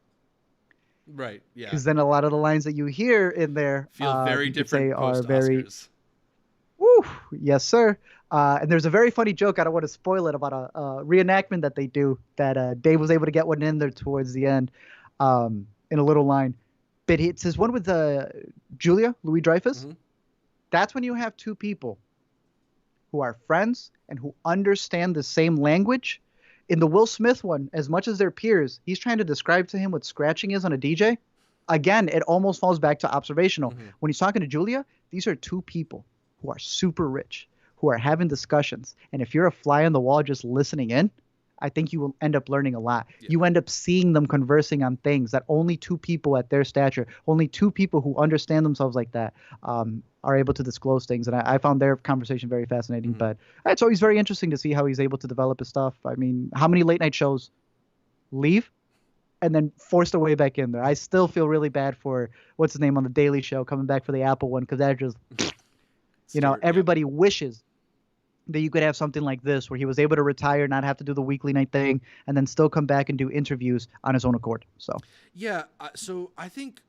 Right. Yeah. Because then a lot of the lines that you hear in there, Feel very you could say different are post very, Oscars. woo, yes, sir. And there's a very funny joke. I don't want to spoil it about a reenactment that they do that Dave was able to get one in there towards the end, in a little line. But it's this one with Julia Louis Dreyfus. Hmm. That's when you have two people who are friends and who understand the same language. In the Will Smith one, as much as they're peers, he's trying to describe to him what scratching is on a DJ. Again, it almost falls back to observational. Hmm. When he's talking to Julia, these are two people who are super rich, who are having discussions. And if you're a fly on the wall just listening in, I think you will end up learning a lot. Yeah. You end up seeing them conversing on things that only two people at their stature, only two people who understand themselves like that, are able to disclose things. And I found their conversation very fascinating. Mhm. But it's always very interesting to see how he's able to develop his stuff. I mean, how many late night shows leave and then forced their way back in there? I still feel really bad for what's his name on the Daily Show coming back for the Apple one, because that just, Stewart, yeah. everybody wishes that you could have something like this where he was able to retire, not have to do the weekly night thing, and then still come back and do interviews on his own accord. So Yeah, so I think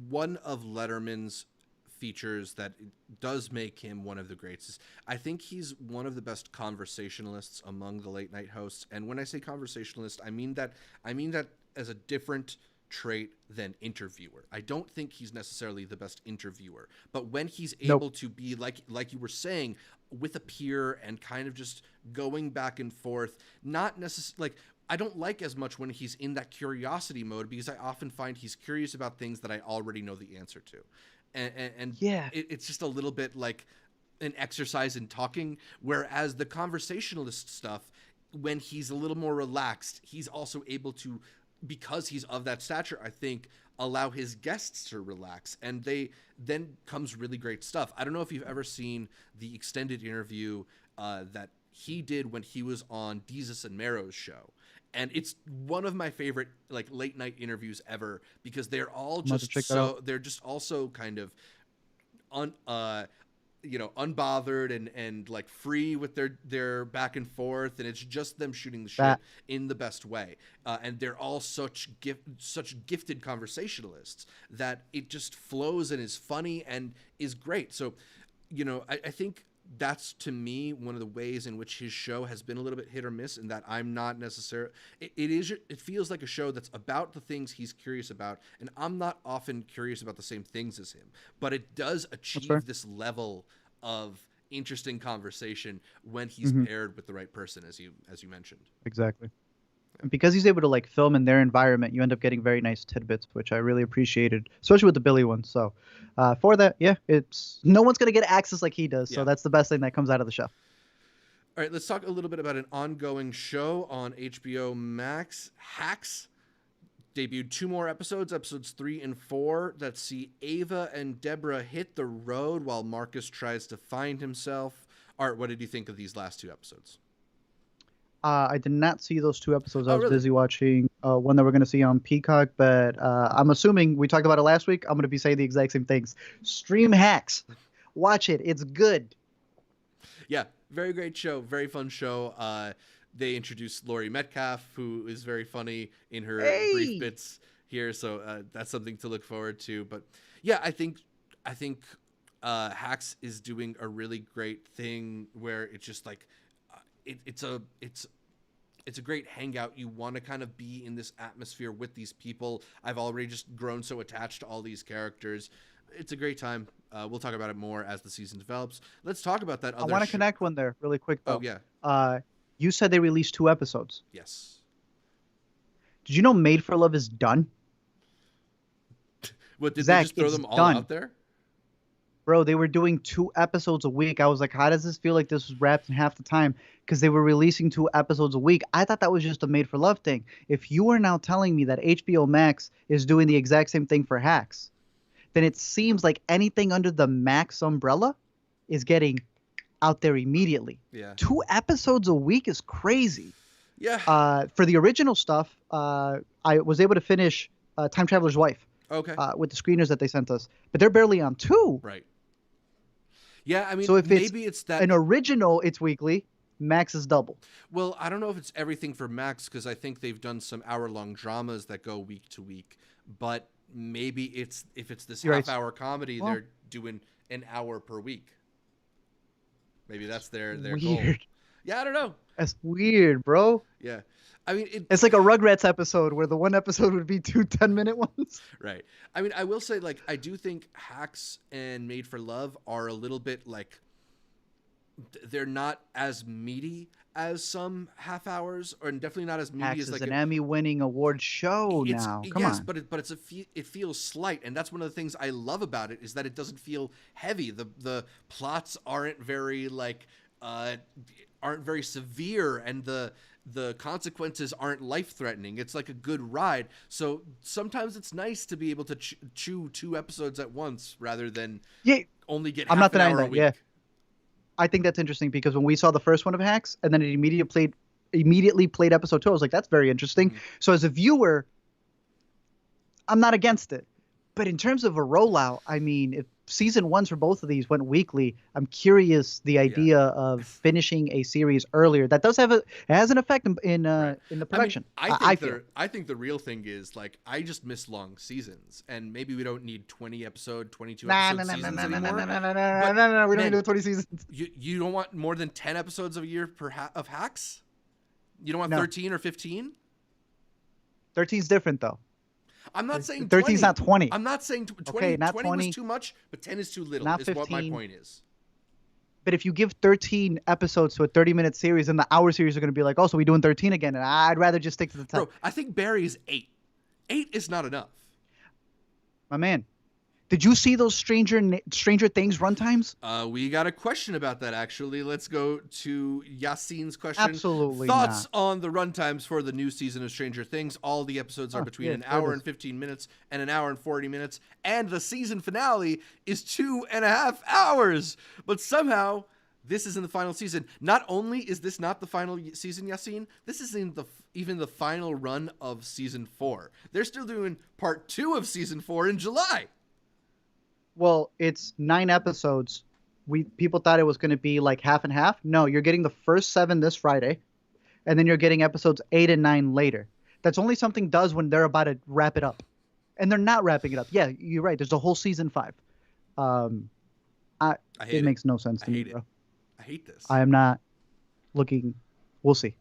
one of Letterman's features that does make him one of the greats is I think he's one of the best conversationalists among the late night hosts. And when I say conversationalist, I mean that as a different trait than interviewer. I don't think he's necessarily the best interviewer, but when he's able to be like you were saying, with a peer and kind of just going back and forth, not necessarily like, I don't like as much when he's in that curiosity mode, because I often find he's curious about things that I already know the answer to. And yeah, it's just a little bit like an exercise in talking, whereas the conversationalist stuff, when he's a little more relaxed, he's also able to, because he's of that stature, I think, allow his guests to relax, and then comes really great stuff. I don't know if you've ever seen the extended interview that he did when he was on Desus and Mero's show, and it's one of my favorite like late night interviews ever, because they're all just they're just also kind of unbothered and like free with their back and forth, and it's just them shooting the shit in the best way, and they're all such gifted conversationalists that it just flows and is funny and is great. So I think that's, to me, one of the ways in which his show has been a little bit hit or miss, in that I'm not necessarily, it feels like a show that's about the things he's curious about, and I'm not often curious about the same things as him, but it does achieve this level of interesting conversation when he's paired with the right person, as you mentioned. Exactly. And because he's able to like film in their environment, you end up getting very nice tidbits, which I really appreciated, especially with the Billy one. So for that, yeah, it's no one's going to get access like he does. So that's the best thing that comes out of the show. All right, let's talk a little bit about an ongoing show on HBO Max. Hacks debuted 2 more episodes 3 and 4, that see Ava and Deborah hit the road while Marcus tries to find himself. Art, what did you think of these last 2 episodes? I did not see those 2 episodes. I was really? busy watching one that we're going to see on Peacock, but I'm assuming we talked about it last week. I'm going to be saying the exact same things. Stream Hacks. Watch it. It's good. Yeah, very great show. Very fun show. They introduced Laurie Metcalf, who is very funny in her brief bits here. So that's something to look forward to. But yeah, I think Hacks is doing a really great thing where it's just like, it's a great hangout. You want to kind of be in this atmosphere with these people. I've already just grown so attached to all these characters. It's a great time. We'll talk about it more as the season develops. Let's talk about that other. I want to connect one there really quick though. Oh yeah. You said they released 2 episodes. Yes. Did you know Made for Love is done? What, did Zach, they just throw them all done. out there? Bro, they were doing 2 episodes a week. I was like, how does this feel like this was wrapped in half the time? Because they were releasing 2 episodes a week. I thought that was just a Made for Love thing. If you are now telling me that HBO Max is doing the exact same thing for Hacks, then it seems like anything under the Max umbrella is getting out there immediately. Yeah. 2 episodes a week is crazy. Yeah. For the original stuff, I was able to finish Time Traveler's Wife. Okay. With the screeners that they sent us. But they're barely on 2. Right. Yeah, I mean, so if maybe it's that an original, it's weekly. Max is double. Well, I don't know if it's everything for Max because I think they've done some hour-long dramas that go week to week. But maybe if it's this You're right. half-hour comedy, Well- they're doing an hour per week. Maybe that's their goal. Weird. Yeah, I don't know. That's weird, bro. Yeah, I mean, It's like a Rugrats episode where the one episode would be 2 10-minute ones. right. I mean, I will say, like, I do think Hacks and Made for Love are a little bit like they're not as meaty as some half hours, or definitely not as meaty Hacks as is like an Emmy-winning award show now. Come yes, on. but it feels slight, and that's one of the things I love about it is that it doesn't feel heavy. The plots aren't very aren't very severe, and the consequences aren't life-threatening. It's like a good ride. So sometimes it's nice to be able to chew 2 episodes at once rather than only get I'm half not an denying hour a that. week. Yeah, I think that's interesting because when we saw the first one of Hacks and then it immediately played episode 2, I was like, that's very interesting. Mm-hmm. So as a viewer, I'm not against it. But in terms of a rollout, I mean, if season 1s for both of these went weekly, I'm curious the idea of finishing a series earlier. That does it has an effect in the production. I think the real thing is, like, I just miss long seasons, and maybe we don't need 22 episode seasons anymore. No. We don't need 20 seasons. You don't want more than 10 episodes a year of Hacks? You don't want No. 13 or 15? 13's different though. I'm not saying 13's 20. not 20. I'm not saying 20. Okay, not 20 20. was too much, but 10 is too little. Not is what my 15. point is. But if you give 13 episodes to a 30-minute series, then the hour series are going to be like, oh, so we doing 13 again? And I'd rather just stick to the 10. Bro, I think Barry is 8. 8 is not enough. My man, did you see those Stranger Things runtimes? We got a question about that, actually. Let's go to Yassine's question. Absolutely Thoughts not. on the runtimes for the new season of Stranger Things? All the episodes are between an hour and 15 minutes and an hour and 40 minutes. And the season finale is 2.5 hours. But somehow, this is in the final season. Not only is this not the final season, Yassine, this is in even the final run of season 4. They're still doing part 2 of season 4 in July. Well, it's 9 episodes. People thought it was going to be like half and half. No, you're getting the first 7 this Friday, and then you're getting episodes 8 and 9 later. That's only something does when they're about to wrap it up, and they're not wrapping it up. Yeah, you're right. There's a whole season 5. It makes no sense to me, bro. I hate this. I am not looking. We'll see.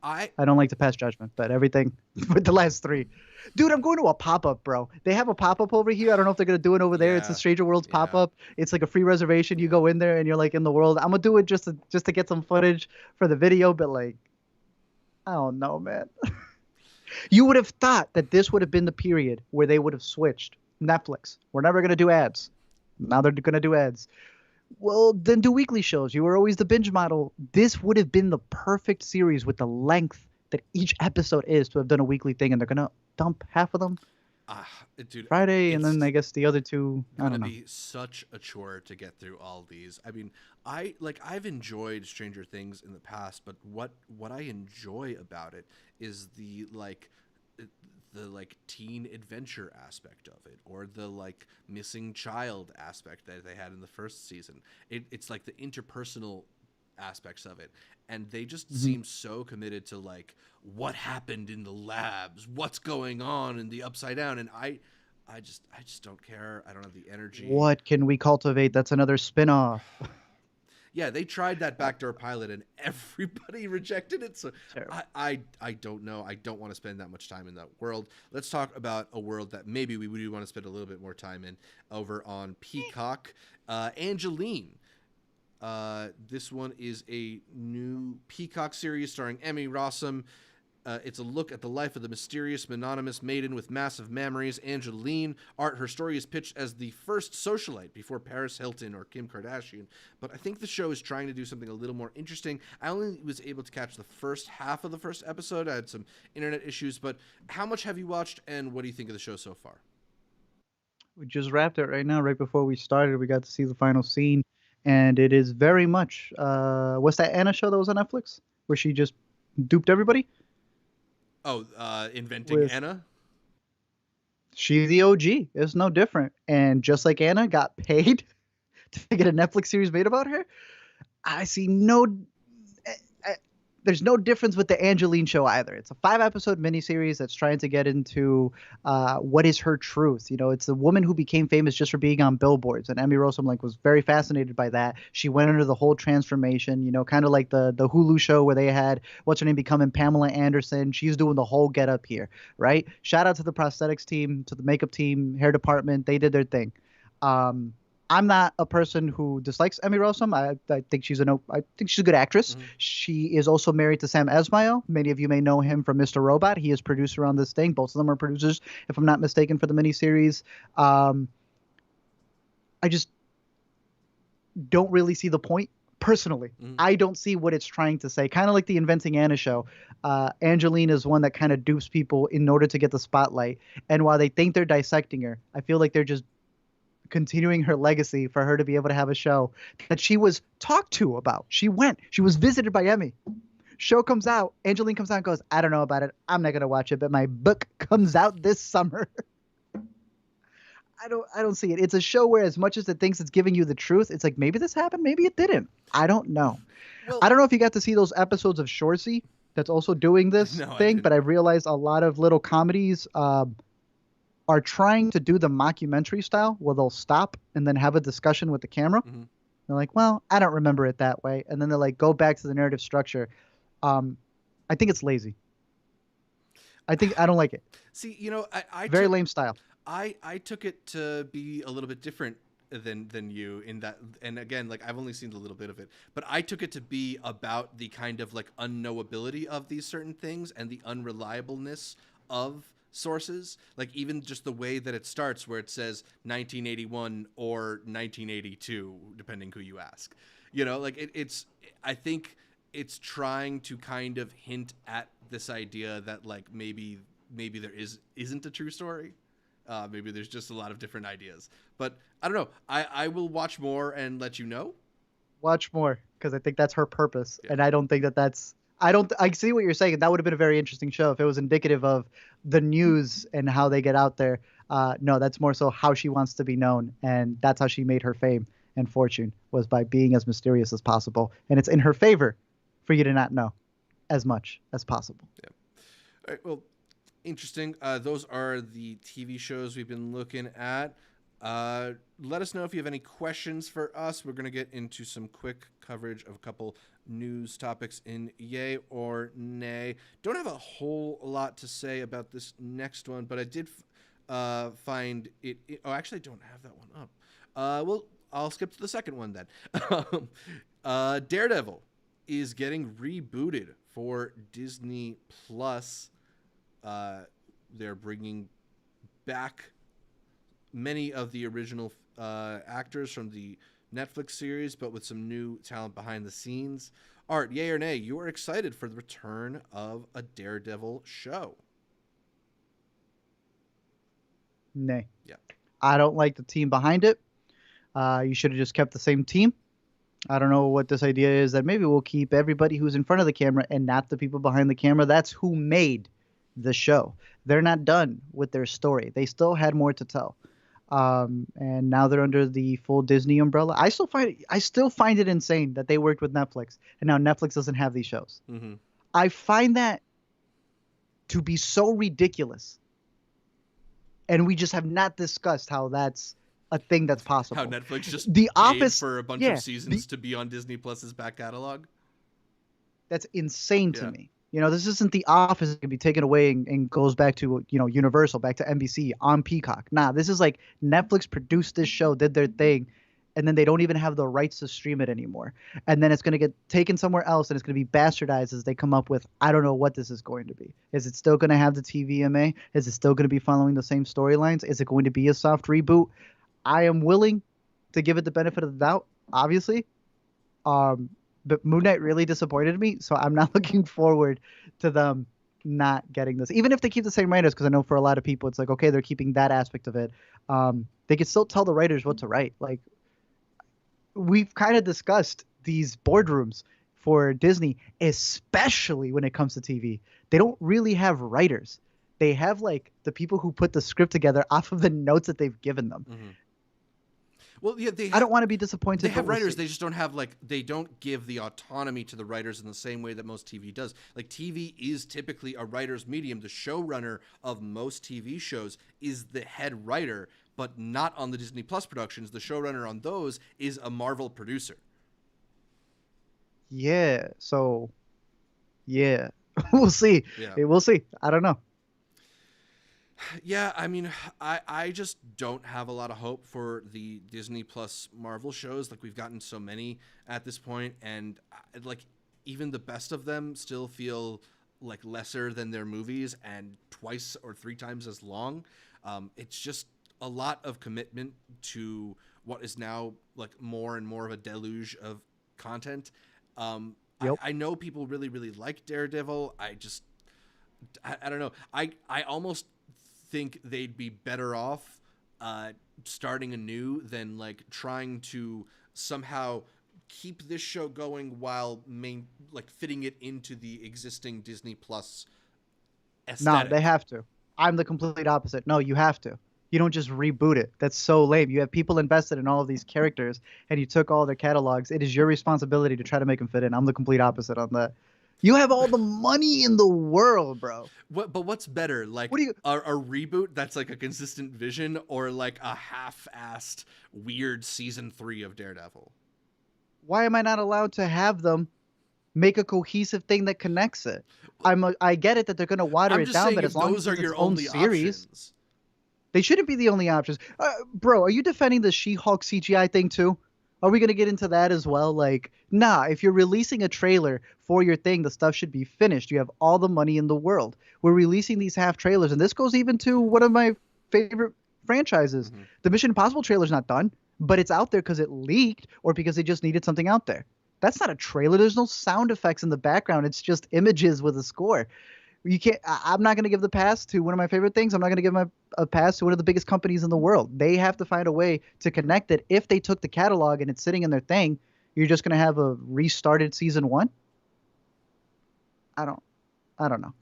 I don't like to pass judgment, but everything with the last 3. Dude, I'm going to a pop-up, bro. They have a pop-up over here. I don't know if they're going to do it over there. It's a Stranger Worlds pop-up. It's like a free reservation. You go in there and you're like in the world. I'm going to do it just to get some footage for the video, but like, I don't know, man. You would have thought that this would have been the period where they would have switched. Netflix, we're never going to do ads. Now they're going to do ads. Well, then do weekly shows. You were always the binge model. This would have been the perfect series with the length that each episode is to have done a weekly thing, and they're going to dump half of them dude, Friday, and then I guess the other 2, I don't know. It's going to be such a chore to get through all these. I mean, I've enjoyed Stranger Things in the past, but what I enjoy about it is the teen adventure aspect of it, or the like missing child aspect that they had in the first season. It's like the interpersonal aspects of it, and they just seem so committed to like what happened in the labs, what's going on in the Upside Down, and I just don't care. I don't have the energy. What can we cultivate? That's another spin-off. Yeah, they tried that backdoor pilot and everybody rejected it. So I don't know. I don't want to spend that much time in that world. Let's talk about a world that maybe we would want to spend a little bit more time in over on Peacock. Angelyne. This one is a new Peacock series starring Emmy Rossum. It's a look at the life of the mysterious, mononymous maiden with massive memories, Angelyne. Her story is pitched as the first socialite before Paris Hilton or Kim Kardashian, but I think the show is trying to do something a little more interesting. I only was able to catch the first half of the first episode. I had some internet issues, but how much have you watched, and what do you think of the show so far? We just wrapped it right now. Right before we started, we got to see the final scene, and it is very much what's that Anna show that was on Netflix where she just duped everybody? Oh, Inventing Anna? She's the OG. It's no different. And just like Anna got paid to get a Netflix series made about her, I see no... there's no difference with the Angelyne show either. It's a 5-episode miniseries that's trying to get into what is her truth. You know, it's a woman who became famous just for being on billboards, and Emmy Rossum was very fascinated by that. She went under the whole transformation. You know, kind of like the Hulu show where they had what's her name becoming Pamela Anderson. She's doing the whole get up here, right? Shout out to the prosthetics team, to the makeup team, hair department. They did their thing. I'm not a person who dislikes Emmy Rossum. I think she's a good actress. Mm-hmm. She is also married to Sam Esmail. Many of you may know him from Mr. Robot. He is producer on this thing. Both of them are producers, if I'm not mistaken, for the miniseries. I just don't really see the point. Personally, I don't see what it's trying to say. Kind of like the Inventing Anna show. Angelyne is one that kind of dupes people in order to get the spotlight. And while they think they're dissecting her, I feel like they're just continuing her legacy for her to be able to have a show that she was talked to about. She was visited by Emmy. Show comes out. Angelyne comes out and goes, I don't know about it. I'm not going to watch it, but my book comes out this summer. I don't see it. It's a show where as much as it thinks it's giving you the truth, it's like, maybe this happened, maybe it didn't. I don't know. Well, I don't know if you got to see those episodes of Shoresy that's also doing this thing, but I realized a lot of little comedies are trying to do the mockumentary style where they'll stop and then have a discussion with the camera. Mm-hmm. They're like, well, I don't remember it that way. And then they're like, go back to the narrative structure. I think it's lazy. I don't like it. See, you know, very lame style. I took it to be a little bit different than you in that, and again, like I've only seen a little bit of it, but I took it to be about the kind of like unknowability of these certain things and the unreliableness of sources, like even just the way that it starts where it says 1981 or 1982 depending who you ask, you know, like I think it's trying to kind of hint at this idea that like maybe there isn't a true story, maybe there's just a lot of different ideas, but I don't know. I will watch more and let you know. Watch more, because I think that's her purpose. And I don't think that's I see what you're saying. That would have been a very interesting show if it was indicative of the news and how they get out there. No, that's more so how she wants to be known. And that's how she made her fame and fortune, was by being as mysterious as possible. And it's in her favor for you to not know as much as possible. Yeah. All right. Well, interesting. Those are the TV shows we've been looking at. Let us know if you have any questions for us. We're going to get into some quick coverage of a couple news topics in yay or nay. Don't have a whole lot to say about this next one, but I did find it. Oh, actually, I don't have that one up. Well, I'll skip to the second one then. Daredevil is getting rebooted for Disney Plus. They're bringing back many of the original actors from the Netflix series, but with some new talent behind the scenes. Art, yay or nay, you are excited for the return of a Daredevil show? Nay. Yeah. I don't like the team behind it. You should have just kept the same team. I don't know what this idea is, that maybe we'll keep everybody who's in front of the camera and not the people behind the camera. That's who made the show. They're not done with their story. They still had more to tell. And now they're under the full Disney umbrella. I still find it insane that they worked with Netflix and now Netflix doesn't have these shows. Mm-hmm. I find that to be so ridiculous. And we just have not discussed how that's a thing that's possible. How Netflix just paid Office for a bunch of seasons to be on Disney Plus's back catalog. That's insane to me. You know, this isn't The Office that can be taken away and goes back to, you know, Universal, back to NBC on Peacock. Nah, this is like Netflix produced this show, did their thing, and then they don't even have the rights to stream it anymore. And then it's going to get taken somewhere else, and it's going to be bastardized as they come up with, I don't know what this is going to be. Is it still going to have the TVMA? Is it still going to be following the same storylines? Is it going to be a soft reboot? I am willing to give it the benefit of the doubt, obviously. But Moon Knight really disappointed me, so I'm not looking forward to them not getting this. Even if they keep the same writers, because I know for a lot of people it's like, okay, they're keeping that aspect of it. They can still tell the writers what to write. Like, we've kind of discussed these boardrooms for Disney, especially when it comes to TV. They don't really have writers. They have, like, the people who put the script together off of the notes that they've given them. Mm-hmm. Well, yeah, I don't want to be disappointed. They have but we'll writers. see. They just don't have they don't give the autonomy to the writers in the same way that most TV does. Like TV is typically a writer's medium. The showrunner of most TV shows is the head writer, but not on the Disney Plus productions. The showrunner on those is a Marvel producer. Yeah. So, yeah, we'll see. Yeah. We'll see. I don't know. Yeah, I mean, I just don't have a lot of hope for the Disney Plus Marvel shows. Like, we've gotten so many at this point, and like even the best of them still feel like lesser than their movies and twice or three times as long. It's just a lot of commitment to what is now like more and more of a deluge of content. Yep. I know people really, really like Daredevil. I don't know. I almost think they'd be better off starting anew than like trying to somehow keep this show going while fitting it into the existing Disney Plus aesthetic. No, they have to. I'm the complete opposite. No, you have to. You don't just reboot it. That's so lame. You have people invested in all of these characters, and you took all their catalogs. It is your responsibility to try to make them fit in. I'm the complete opposite on that. You have all the money in the world, bro. But what's better, like a reboot that's like a consistent vision, or like a half-assed weird season 3 of Daredevil? Why am I not allowed to have them make a cohesive thing that connects it? I get it that they're going to water it down, but as long as those are your only options, they shouldn't be the only options. Bro, are you defending the She-Hulk CGI thing too? Are we going to get into that as well? Like, nah, if you're releasing a trailer for your thing, the stuff should be finished. You have all the money in the world. We're releasing these half trailers, and this goes even to one of my favorite franchises. Mm-hmm. The Mission Impossible trailer's not done, but it's out there because it leaked or because they just needed something out there. That's not a trailer. There's no sound effects in the background. It's just images with a score. You can't. I'm not going to give the pass to one of my favorite things. I'm not going to give a pass to one of the biggest companies in the world. They have to find a way to connect it. If they took the catalog and it's sitting in their thing, you're just going to have a restarted season 1. I don't know. Yeah, I don't know.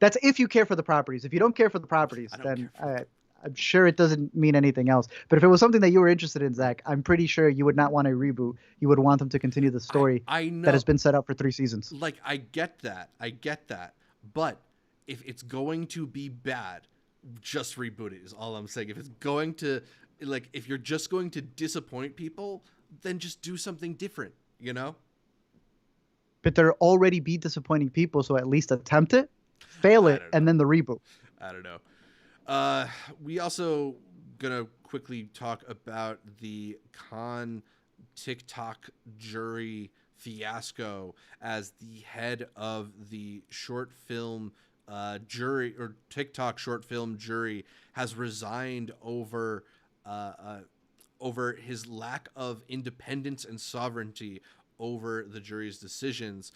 That's if you care for the properties. If you don't care for the properties, then I'm sure it doesn't mean anything else. But if it was something that you were interested in, Zach, I'm pretty sure you would not want a reboot. You would want them to continue the story that has been set up for 3 seasons. Like, I get that. But if it's going to be bad, just reboot it is all I'm saying. If it's going to, like, if you're just going to disappoint people, then just do something different, you know? But there already be disappointing people, so at least attempt it, fail it, and then the reboot. I don't know. We also gonna quickly talk about the TikTok jury fiasco, as the head of the short film jury, or TikTok short film jury, has resigned over his lack of independence and sovereignty over the jury's decisions.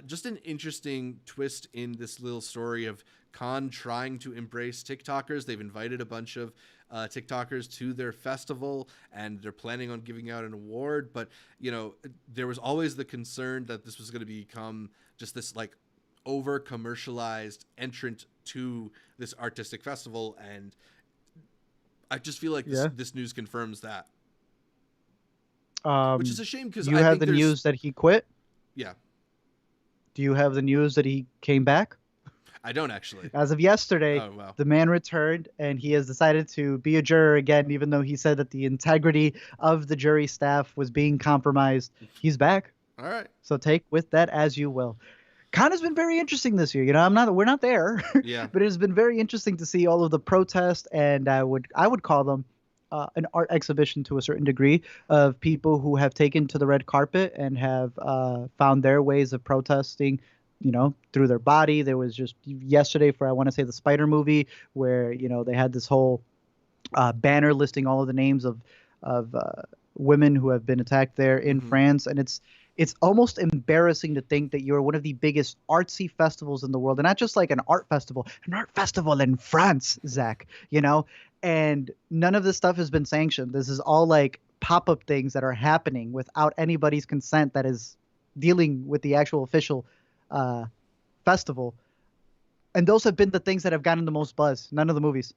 Just an interesting twist in this little story of Cannes trying to embrace TikTokers. They've invited a bunch of TikTokers to their festival, and they're planning on giving out an award. But, you know, there was always the concern that this was going to become just this like over commercialized entrant to this artistic festival. And I just feel like this news confirms that. Which is a shame, because you have the news that he quit. Yeah. Do you have the news that he came back? I don't actually. As of yesterday, the man returned, and he has decided to be a juror again, even though he said that the integrity of the jury staff was being compromised. He's back. All right. So take with that as you will. Cannes has been very interesting this year. You know, we're not there. Yeah. But it has been very interesting to see all of the protests, and I would call them an art exhibition to a certain degree, of people who have taken to the red carpet and have found their ways of protesting, you know, through their body. There was just yesterday for, I want to say, the Spider movie, where, you know, they had this whole banner listing all of the names of women who have been attacked there in France. And it's almost embarrassing to think that you're one of the biggest artsy festivals in the world, and not just like an art festival in France, Zach, you know, and none of this stuff has been sanctioned. This is all like pop-up things that are happening without anybody's consent that is dealing with the actual official festival. And those have been the things that have gotten the most buzz. None of the movies.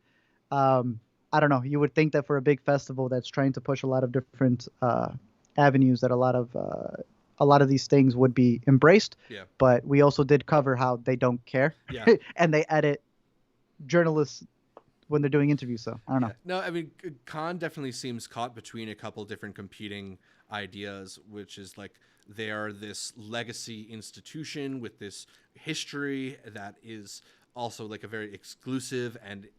I don't know. You would think that for a big festival that's trying to push a lot of different avenues, that a lot of these things would be embraced. Yeah. But we also did cover how they don't care, Yeah. and they edit journalists when they're doing interviews. So I don't know. No, I mean, Khan definitely seems caught between a couple different competing ideas, which is like they are this legacy institution with this history that is also like a very exclusive and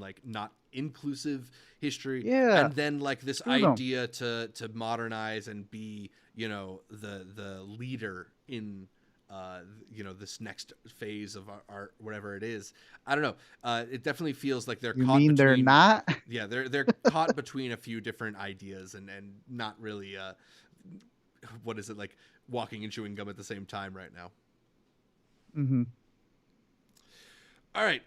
like not inclusive history. Yeah, And then like this screw them. idea to modernize and be, you know, the leader in you know, this next phase of our whatever it is. I don't know. It definitely feels like they're You caught mean they're between. not? Yeah, they're caught between a few different ideas and not really what is it, like walking and chewing gum at the same time right now. Mm-hmm. All right,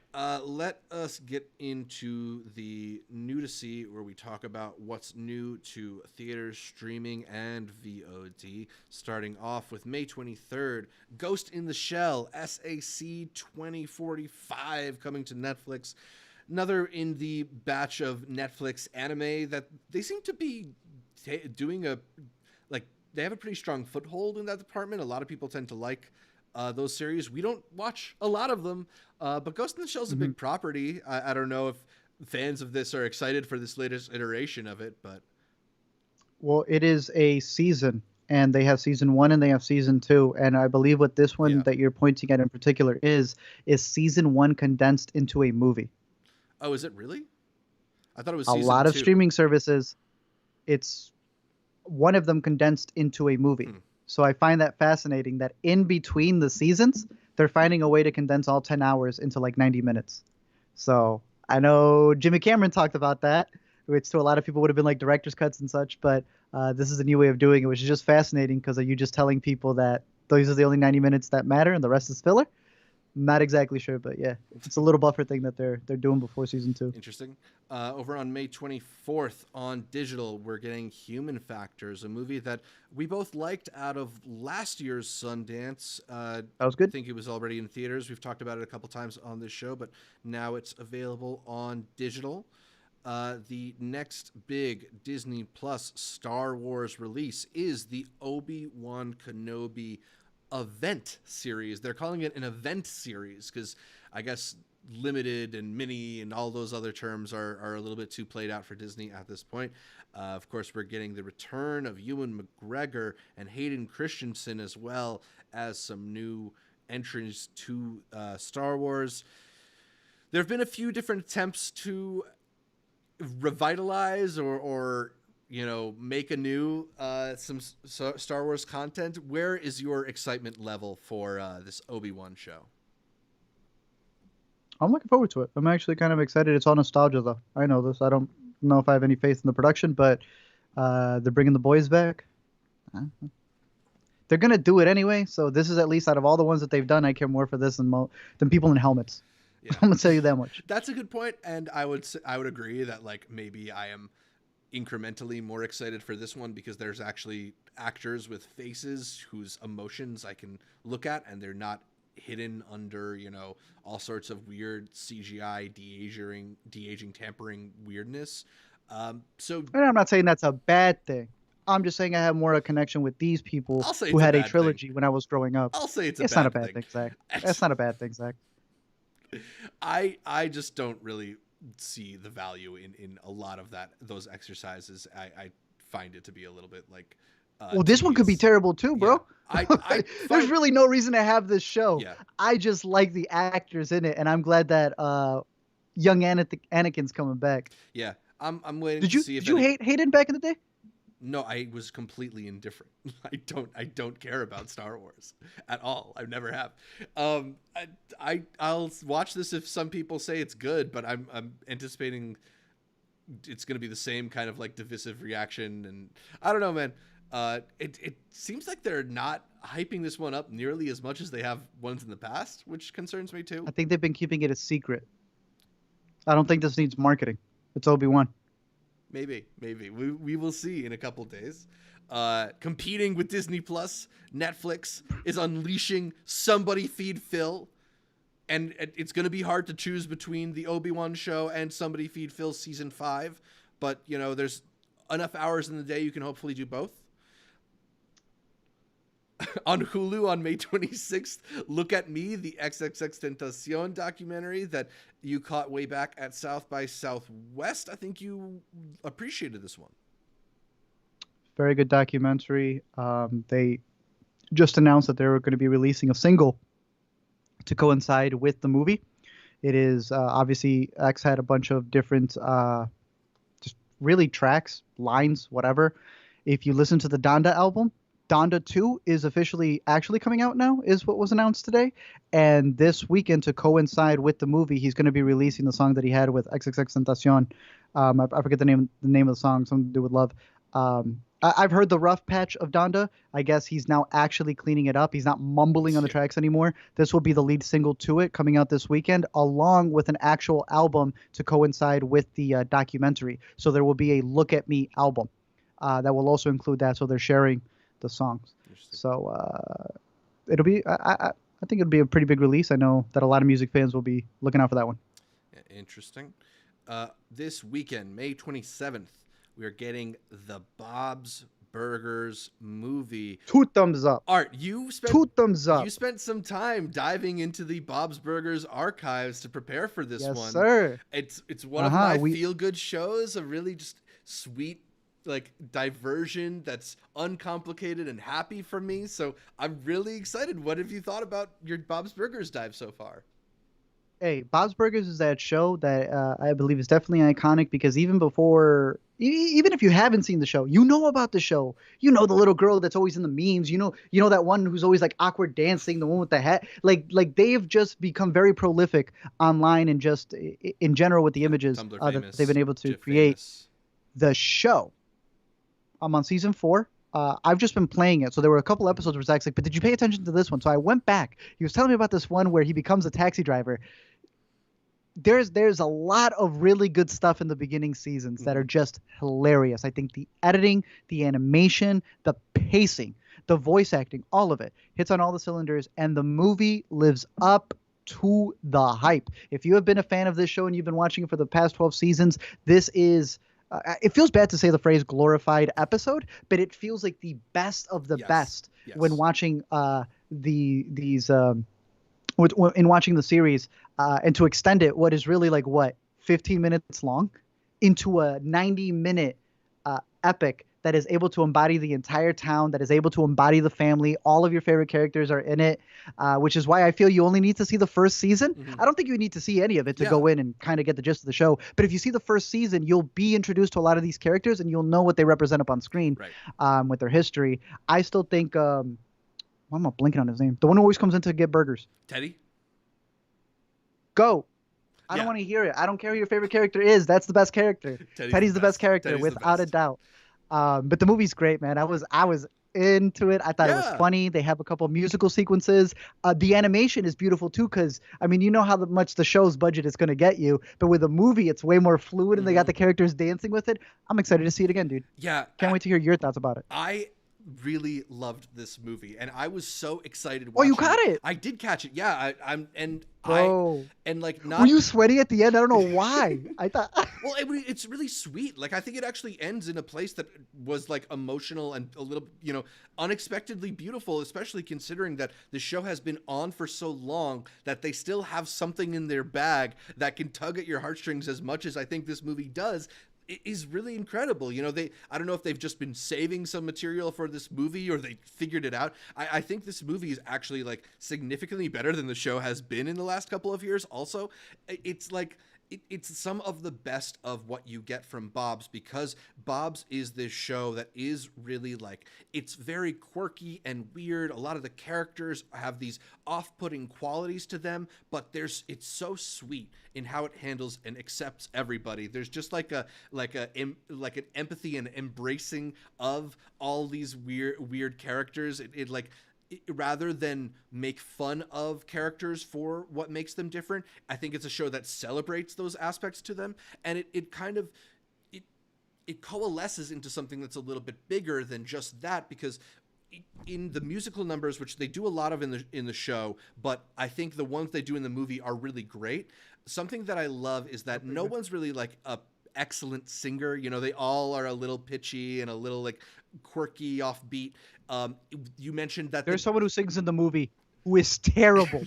let us get into the nudity where we talk about what's new to theaters, streaming, and VOD. Starting off with May 23rd, Ghost in the Shell, SAC 2045, coming to Netflix. Another in the batch of Netflix anime that they seem to be doing like, they have a pretty strong foothold in that department. A lot of people tend to like those series. We don't watch a lot of them, but Ghost in the Shell is a big property. I don't know if fans of this are excited for this latest iteration of it, but Well, it is a season, and they have season 1 and they have season 2. And I believe what this one Yeah. that you're pointing at in particular is season 1 condensed into a movie. oh, is it really? I thought it was A season lot of 2. streaming services, it's one of them condensed into a movie. So I find that fascinating that in between the seasons, they're finding a way to condense all 10 hours into like 90 minutes. So I know Jimmy Cameron talked about that, which to a lot of people would have been like director's cuts and such, but this is a new way of doing it, which is just fascinating because are you just telling people that those are the only 90 minutes that matter and the rest is filler? Not exactly sure, but yeah, it's a little buffer thing that they're doing before season 2. Interesting. Over on May 24th on digital, we're getting Human Factors, a movie that we both liked out of last year's Sundance. That was good. I think it was already in theaters. We've talked about it a couple times on this show, but now it's available on digital. The next big Disney Plus Star Wars release is the Obi Wan Kenobi event series. They're calling it an event series because I guess limited and mini and all those other terms are a little bit too played out for Disney at this point. Of course, we're getting the return of Ewan McGregor and Hayden Christensen, as well as some new entries to Star Wars. There have been a few different attempts to revitalize or you know, make anew some Star Wars content. Where is your excitement level for this Obi-Wan show? I'm looking forward to it. I'm actually kind of excited. It's all nostalgia, though. I know this. I don't know if I have any faith in the production, but they're bringing the boys back. They're gonna do it anyway. So this is, at least out of all the ones that they've done, I care more for this than people in helmets. Yeah. I'm gonna tell you that much. That's a good point, and I would agree that like maybe I am incrementally more excited for this one because there's actually actors with faces whose emotions I can look at, and they're not hidden under, you know, all sorts of weird CGI de-aging, tampering weirdness. So And I'm not saying that's a bad thing. I'm just saying I have more of a connection with these people I'll say who it's a had a bad trilogy when I was growing up. I'll say it's Not a bad thing, Zach. That's not a bad thing, Zach. I just don't really see the value in a lot of those exercises. I find it to be a little bit like well, this one could be tedious. terrible too, bro. Yeah. There's really no reason to have this show. Yeah. I just like the actors in it, and I'm glad that young Anakin's coming back. Yeah, I'm waiting Did to you see if did you hate Hayden back in the day? No, I was completely indifferent. I don't care about Star Wars at all. I never have. I'll watch this if some people say it's good, but I'm anticipating it's going to be the same kind of like divisive reaction, and I don't know, man. It seems like they're not hyping this one up nearly as much as they have ones in the past, which concerns me too. I think they've been keeping it a secret. I don't think this needs marketing. It's Obi-Wan. Maybe we will see in a couple days. Competing with Disney Plus, Netflix is unleashing Somebody Feed Phil, and it's going to be hard to choose between the Obi Wan show and Somebody Feed Phil season 5, but there's enough hours in the day you can hopefully do both. On Hulu on May 26th, Look at Me, the XXXTENTACION documentary that you caught way back at South by Southwest. I think you appreciated this one. Very good documentary. They just announced that they were going to be releasing a single to coincide with the movie. It is obviously X had a bunch of different just really tracks, lines, whatever. If you listen to the Donda album, Donda 2 is officially actually coming out now, is what was announced today. And this weekend, to coincide with the movie, he's going to be releasing the song that he had with XXXTentacion. I forget the name of the song, something to do with love. I've heard the rough patch of Donda. I guess he's now actually cleaning it up. He's not mumbling on the tracks anymore. This will be the lead single to it, coming out this weekend, along with an actual album to coincide with the documentary. So there will be a Look at Me album that will also include that. So they're sharing the songs. So it'll be, I think it'll be a pretty big release. I know that a lot of music fans will be looking out for that one. Interesting. This weekend, May 27th, we are getting the Bob's Burgers movie. 2 thumbs up. Art, you spent 2 thumbs up. You spent some time diving into the Bob's Burgers archives to prepare for this one. Yes, sir. It's one of my feel-good shows, a really just sweet diversion that's uncomplicated and happy for me. So I'm really excited. What have you thought about your Bob's Burgers dive so far? Hey, Bob's Burgers is that show that I believe is definitely iconic, because even if you haven't seen the show, you know about the show. You know the little girl that's always in the memes. You know that one who's always like awkward dancing, the one with the hat. Like they've just become very prolific online and just in general with the images that they've been able to create. The show. I'm on season 4. I've just been playing it. So there were a couple episodes where Zach's like, but did you pay attention to this one? So I went back. He was telling me about this one where he becomes a taxi driver. There's a lot of really good stuff in the beginning seasons that are just hilarious. I think the editing, the animation, the pacing, the voice acting, all of it hits on all the cylinders, and the movie lives up to the hype. If you have been a fan of this show and you've been watching it for the past 12 seasons, this is it feels bad to say the phrase glorified episode, but it feels like the best of the best when watching in watching the series, and to extend it, what is really 15 minutes long, into a 90-minute epic that is able to embody the entire town, that is able to embody the family. All of your favorite characters are in it, which is why I feel you only need to see the first season. Mm-hmm. I don't think you need to see any of it to go in and kind of get the gist of the show. But if you see the first season, you'll be introduced to a lot of these characters, and you'll know what they represent up on screen, with their history. I still think, why am I blinking on his name? The one who always comes in to get burgers. Teddy? Go. I don't want to hear it. I don't care who your favorite character is. That's the best character. Teddy's the best character, without a doubt. But the movie's great, man. I was into it. I thought it was funny. They have a couple of musical sequences. The animation is beautiful too, because you know how much the show's budget is going to get you, but with a movie, it's way more fluid, and they got the characters dancing with it. I'm excited to see it again, dude. Yeah, can't wait to hear your thoughts about it. I really loved this movie, and I was so excited. Oh, you caught it? I did catch it. Yeah, Bro. Not. Were you sweaty at the end? I don't know why. I thought. Well, it's really sweet. I think it actually ends in a place that was emotional and a little, unexpectedly beautiful, especially considering that the show has been on for so long that they still have something in their bag that can tug at your heartstrings as much as I think this movie does. It is really incredible. I don't know if they've just been saving some material for this movie or they figured it out. I think this movie is actually significantly better than the show has been in the last couple of years. Also, it's it's some of the best of what you get from Bob's, because Bob's is this show that is really it's very quirky and weird. A lot of the characters have these off-putting qualities to them, but it's so sweet in how it handles and accepts everybody. There's just an empathy and embracing of all these weird characters. Rather than make fun of characters for what makes them different, I think it's a show that celebrates those aspects to them, and it coalesces into something that's a little bit bigger than just that, because in the musical numbers, which they do a lot of in the show, but I think the ones they do in the movie are really great. Something that I love is that no one's really like a excellent singer. You know, they all are a little pitchy and a little like quirky, offbeat. You mentioned that There's someone who sings in the movie who is terrible.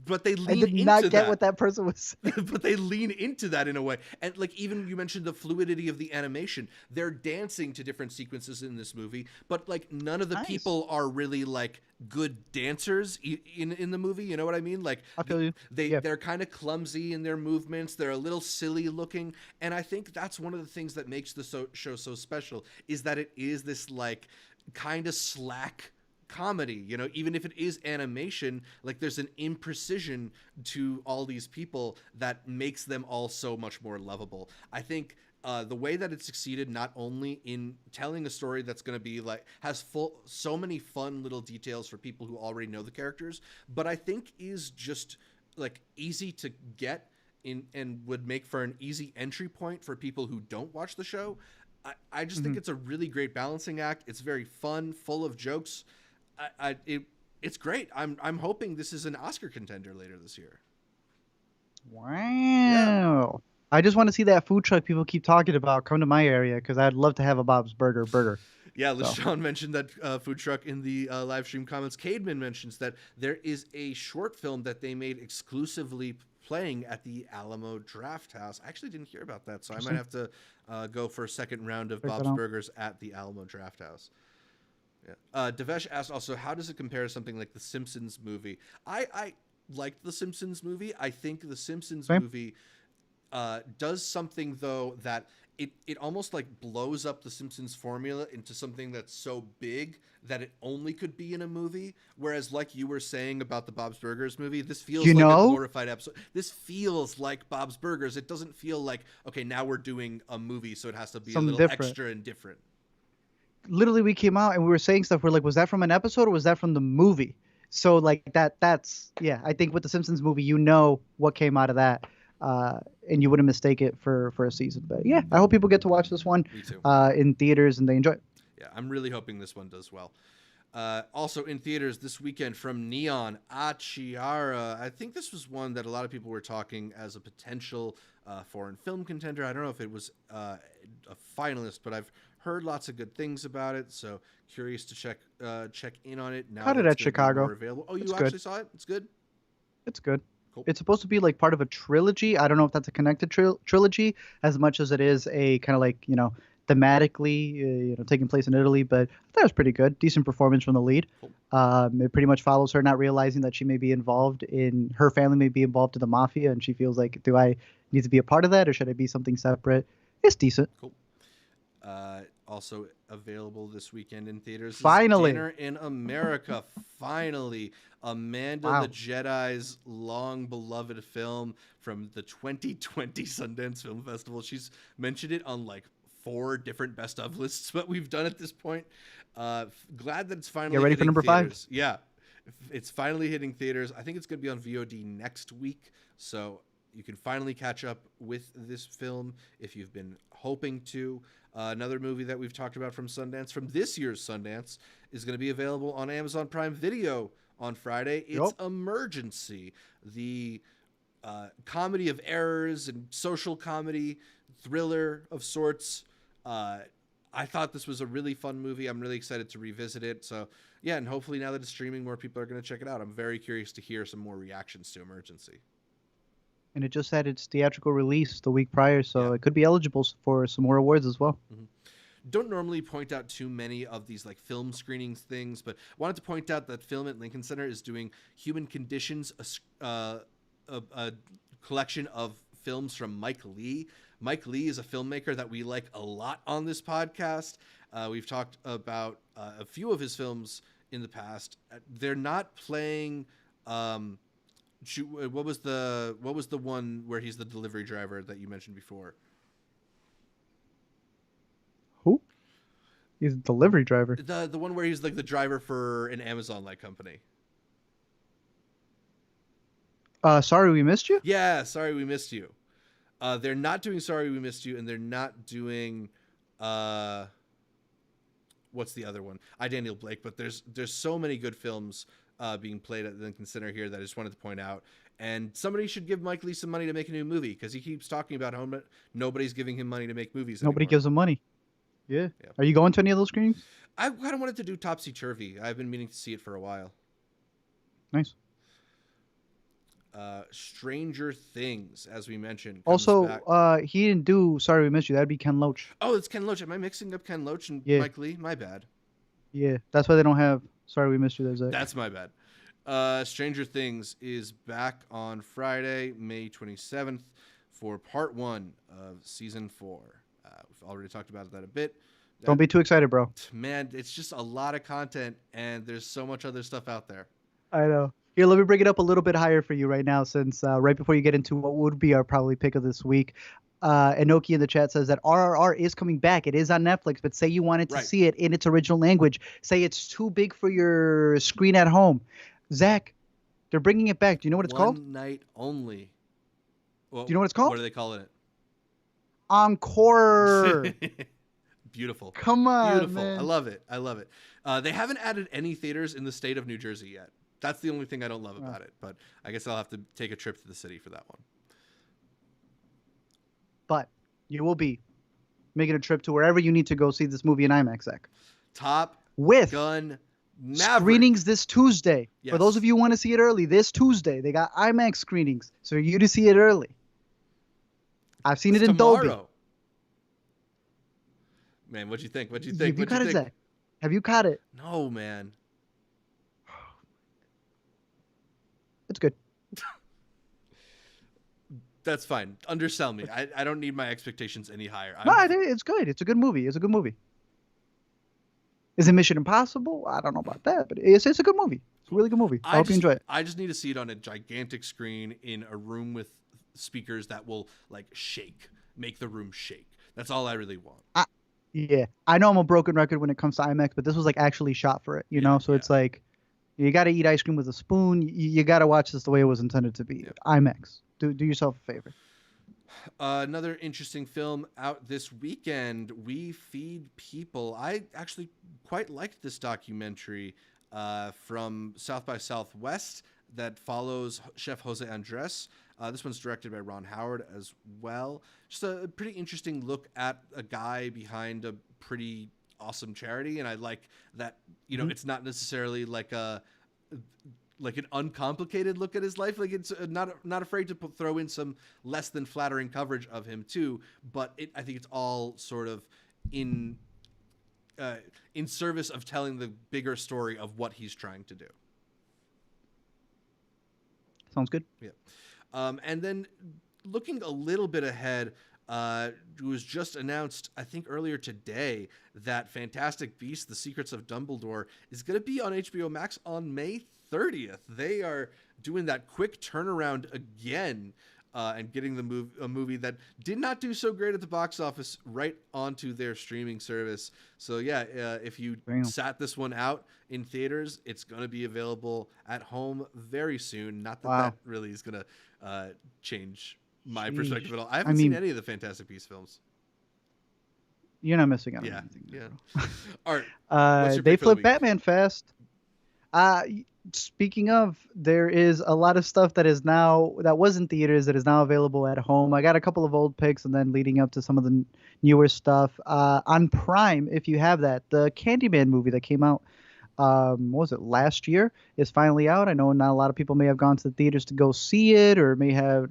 but they I lean did into not get that. what that person was saying. But they lean into that in a way. And like even you mentioned the fluidity of the animation. They're dancing to different sequences in this movie, but like none of the people are really like good dancers in the movie. You know what I mean? Like I feel you. They're kind of clumsy in their movements. They're a little silly looking, and I think that's one of the things that makes the show so special is that it is this like kind of slack comedy. You know, even if it is animation, like there's an imprecision to all these people that makes them all so much more lovable. I think the way that it succeeded, not only in telling a story that's going to be like has so many fun little details for people who already know the characters, but I think is just like easy to get in and would make for an easy entry point for people who don't watch the show. I just think it's a really great balancing act. It's very fun, full of jokes. It's great. I'm hoping this is an Oscar contender later this year. Wow. Yeah. I just want to see that food truck people keep talking about come to my area because I'd love to have a Bob's Burger. Yeah, LaShawn mentioned that food truck in the live stream comments. Cademan mentions that there is a short film that they made exclusively playing at the Alamo Draft House. I actually didn't hear about that, so I might have to go for a second round of Bob's Burgers at the Alamo Draft House. Yeah. Devesh asked also, how does it compare to something like the Simpsons movie? I liked the Simpsons movie. I think the Simpsons movie does something, though, that it almost like blows up the Simpsons formula into something that's so big that it only could be in a movie. Whereas, like you were saying about the Bob's Burgers movie, this feels like a glorified episode. This feels like Bob's Burgers. It doesn't feel like, okay, now we're doing a movie, so it has to be a little extra and different. Literally, we came out and we were saying stuff. We're like, was that from an episode or was that from the movie? So like that's I think with the Simpsons movie, you know what came out of that. And you wouldn't mistake it for a season. But yeah, I hope people get to watch this one in theaters and they enjoy it. Yeah, I'm really hoping this one does well. Also in theaters this weekend from Neon, Chiara. I think this was one that a lot of people were talking as a potential foreign film contender. I don't know if it was a finalist, but I've heard lots of good things about it. So curious to check in on it. Now caught it at Chicago. Available. Oh, you actually saw it? It's good? It's good. Cool. It's supposed to be like part of a trilogy. I don't know if that's a connected trilogy as much as it is a kind of like, thematically, taking place in Italy. But I thought it was pretty good. Decent performance from the lead. Cool. It pretty much follows her not realizing that she may be involved in her family may be involved in the mafia. And she feels like, do I need to be a part of that or should I be something separate? It's decent. Cool. Also available this weekend in theaters. Finally. Dinner in America. Finally. Amanda the Jedi's long beloved film from the 2020 Sundance Film Festival. She's mentioned it on like 4 different best of lists, but we've done at this point. Glad that it's finally get ready for number theaters. 5. Yeah. It's finally hitting theaters. I think it's going to be on VOD next week. So you can finally catch up with this film if you've been hoping to. Another movie that we've talked about from Sundance, from this year's Sundance, is going to be available on Amazon Prime Video on Friday. It's Emergency, the comedy of errors and social comedy thriller of sorts. I thought this was a really fun movie. I'm really excited to revisit it. So yeah, and hopefully now that it's streaming, more people are going to check it out. I'm very curious to hear some more reactions to Emergency. And it just had its theatrical release the week prior, so it could be eligible for some more awards as well. Mm-hmm. Don't normally point out too many of these like film screenings things, but wanted to point out that Film at Lincoln Center is doing Human Conditions, a collection of films from Mike Leigh. Mike Leigh is a filmmaker that we like a lot on this podcast. We've talked about a few of his films in the past. They're not playing. What was the one where he's the delivery driver that you mentioned before? Who? He's a delivery driver. The one where he's like the driver for an Amazon-like company. Sorry We Missed You? Yeah, Sorry We Missed You. They're not doing Sorry We Missed You, and they're not doing what's the other one? I Daniel Blake. But there's so many good films being played at the Lincoln Center here that I just wanted to point out. And somebody should give Mike Leigh some money to make a new movie, because he keeps talking about how nobody's giving him money to make movies Nobody anymore. gives him money. Yeah. Are you going to any of those screenings? I kind of wanted to do Topsy Turvy. I've been meaning to see it for a while. Nice. Stranger Things, as we mentioned. Also, he didn't do Sorry We Missed You. That'd be Ken Loach. Oh, it's Ken Loach. Am I mixing up Ken Loach and Mike Leigh? My bad. Yeah, that's why they don't have Sorry We Missed You. That's my bad. Stranger Things is back on Friday, May 27th for part 1 of season 4. We've already talked about that a bit. Don't be too excited, bro. Man, it's just a lot of content, and there's so much other stuff out there. I know. Here, let me bring it up a little bit higher for you right now, since right before you get into what would be our probably pick of this week, Enoki in the chat says that RRR is coming back. It is on Netflix, but say you wanted to see it in its original language. Say it's too big for your screen at home. Zach, they're bringing it back. Do you know what it's called? One night only. Well, do you know what it's called? What are they calling it? Encore. Beautiful. Come on, beautiful. Man. I love it. I love it. They haven't added any theaters in the state of New Jersey yet. That's the only thing I don't love about it. But I guess I'll have to take a trip to the city for that one. But you will be making a trip to wherever you need to go see this movie in IMAX, Zach. Top with Gun Maverick. Screenings this Tuesday. Yes. For those of you who want to see it early, this Tuesday, they got IMAX screenings. So for you to see it early. I've seen it in Dolby. Man, what'd you think? What'd you think? Have you caught it, Zach? Have you caught it? No, man. It's good. That's fine. Undersell me. I don't need my expectations any higher. No, it's good. It's a good movie. It's a good movie. Is it Mission Impossible? I don't know about that, but it's a good movie. It's a really good movie. I hope you enjoy it. I just need to see it on a gigantic screen in a room with speakers that will make the room shake. That's all I really want. Yeah, I know I'm a broken record when it comes to IMAX, but this was actually shot for it, you know? So it's like, you got to eat ice cream with a spoon. You got to watch this the way it was intended to be. Yeah. IMAX. Do yourself a favor. Another interesting film out this weekend, We Feed People. I actually quite liked this documentary from South by Southwest that follows Chef Jose Andres. This one's directed by Ron Howard as well. Just a pretty interesting look at a guy behind a pretty awesome charity, and I like that, it's not necessarily like an uncomplicated look at his life. Like, it's not afraid to throw in some less than flattering coverage of him too, but I think it's all sort of in service of telling the bigger story of what he's trying to do. Sounds good. Yeah. And then looking a little bit ahead, it was just announced, I think earlier today, that Fantastic Beasts: The Secrets of Dumbledore is going to be on HBO Max on May 30th. They are doing that quick turnaround again, and getting a movie that did not do so great at the box office right onto their streaming service. So yeah, if you sat this one out in theaters, it's going to be available at home very soon. Not that that really is going to change my perspective at all. I haven't seen any of the Fantastic Beasts films. You're not missing out on anything. Yeah. All right. They flipped Batman fast. Speaking of, there is a lot of stuff that was in theaters that is now available at home. I got a couple of old picks and then leading up to some of the newer stuff. On Prime, if you have that, the Candyman movie that came out, what was it, last year, is finally out. I know not a lot of people may have gone to the theaters to go see it, or may have,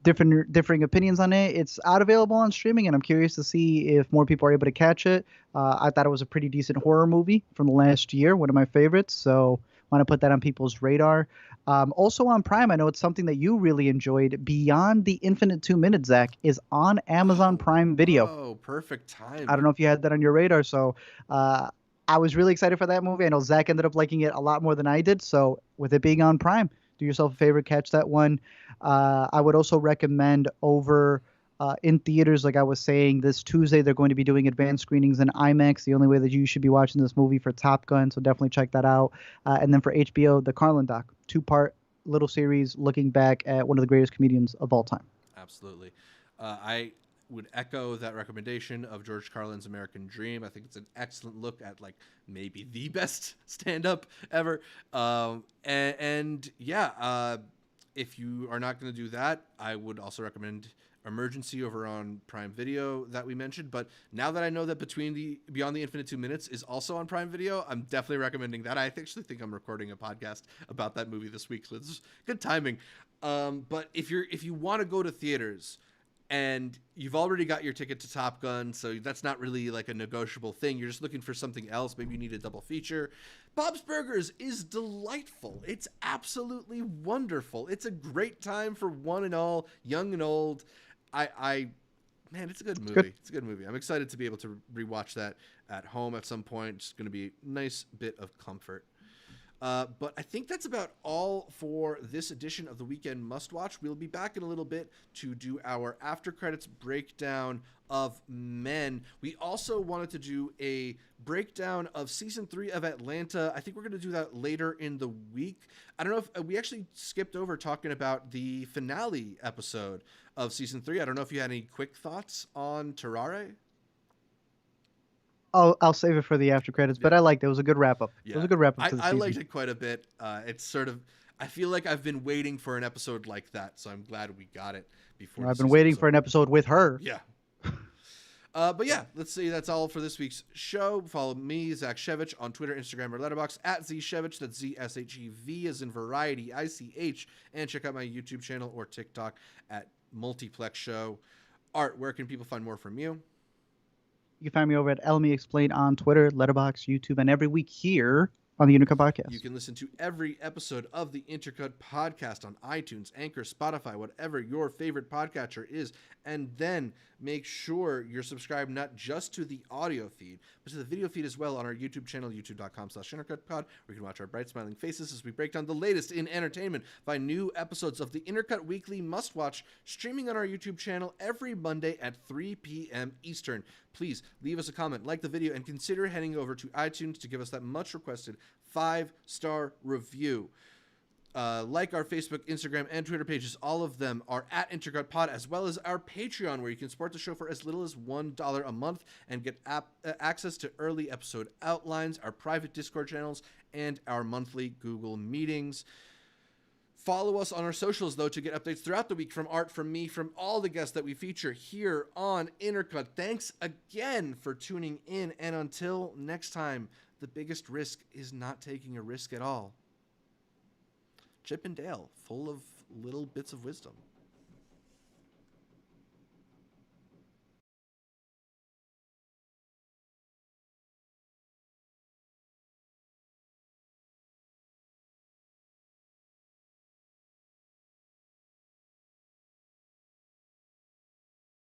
differing opinions on it. It's out available on streaming, and I'm curious to see if more people are able to catch it. I thought it was a pretty decent horror movie from the last year, one of my favorites, so want to put that on people's radar. Also on Prime, I know it's something that you really enjoyed. Beyond the Infinite 2 Minutes, Zach, is on Amazon Prime Video. Oh, perfect time. I don't know if you had that on your radar, so I was really excited for that movie. I know Zach ended up liking it a lot more than I did, so with it being on Prime, do yourself a favor, catch that one. I would also recommend over in theaters, like I was saying, this Tuesday they're going to be doing advanced screenings in IMAX. The only way that you should be watching this movie for Top Gun, so definitely check that out. And then for HBO, the Carlin doc, 2-part little series looking back at one of the greatest comedians of all time. Absolutely. I would echo that recommendation of George Carlin's American Dream. I think it's an excellent look at like maybe the best stand-up ever. If you are not going to do that, I would also recommend Emergency over on Prime Video that we mentioned. But now that I know that Beyond the Infinite 2 Minutes is also on Prime Video, I'm definitely recommending that. I actually think I'm recording a podcast about that movie this week, so it's good timing. But if you want to go to theaters and you've already got your ticket to Top Gun, so that's not really like a negotiable thing, you're just looking for something else, maybe you need a double feature, Bob's Burgers is delightful. It's absolutely wonderful. It's a great time for one and all, young and old. Man, it's a good movie. It's a good movie. I'm excited to be able to rewatch that at home at some point. It's going to be a nice bit of comfort. But I think that's about all for this edition of the Weekend Must Watch. We'll be back in a little bit to do our after credits breakdown of Men. We also wanted to do a breakdown of season 3 of Atlanta. I think we're going to do that later in the week. I don't know if we actually skipped over talking about the finale episode of season 3. I don't know if you had any quick thoughts on Terrare. I'll save it for the after credits, but I liked it. It was a good wrap up. Yeah. It was a good wrap up to the season. I liked it quite a bit. It's sort of, I feel like I've been waiting for an episode like that, so I'm glad we got it before. I've been waiting for an episode with her. Yeah. But yeah, let's see. That's all for this week's show. Follow me, Zach Shevich, on Twitter, Instagram, or Letterboxd at ZShevich. That's ZSHEV as in variety, ICH. And check out my YouTube channel or TikTok at Multiplex Show. Art, where can people find more from you? You can find me over at Elmy Explain on Twitter, Letterboxd, YouTube, and every week here on the Intercut podcast. You can listen to every episode of the Intercut podcast on iTunes, Anchor, Spotify, whatever your favorite podcatcher is. And then make sure you're subscribed not just to the audio feed, but to the video feed as well on our YouTube channel, youtube.com/IntercutPod, where you can watch our bright smiling faces as we break down the latest in entertainment. Find new episodes of the Intercut Weekly Must Watch streaming on our YouTube channel every Monday at 3 p.m. Eastern. Please leave us a comment, like the video, and consider heading over to iTunes to give us that much requested 5-star review. Like our Facebook, Instagram, and Twitter pages. All of them are at IntercutPod, as well as our Patreon, where you can support the show for as little as $1 a month and get access to early episode outlines, our private Discord channels, and our monthly Google meetings. Follow us on our socials, though, to get updates throughout the week from Art, from me, from all the guests that we feature here on Intercut. Thanks again for tuning in, and until next time, the biggest risk is not taking a risk at all. Chip and Dale, full of little bits of wisdom.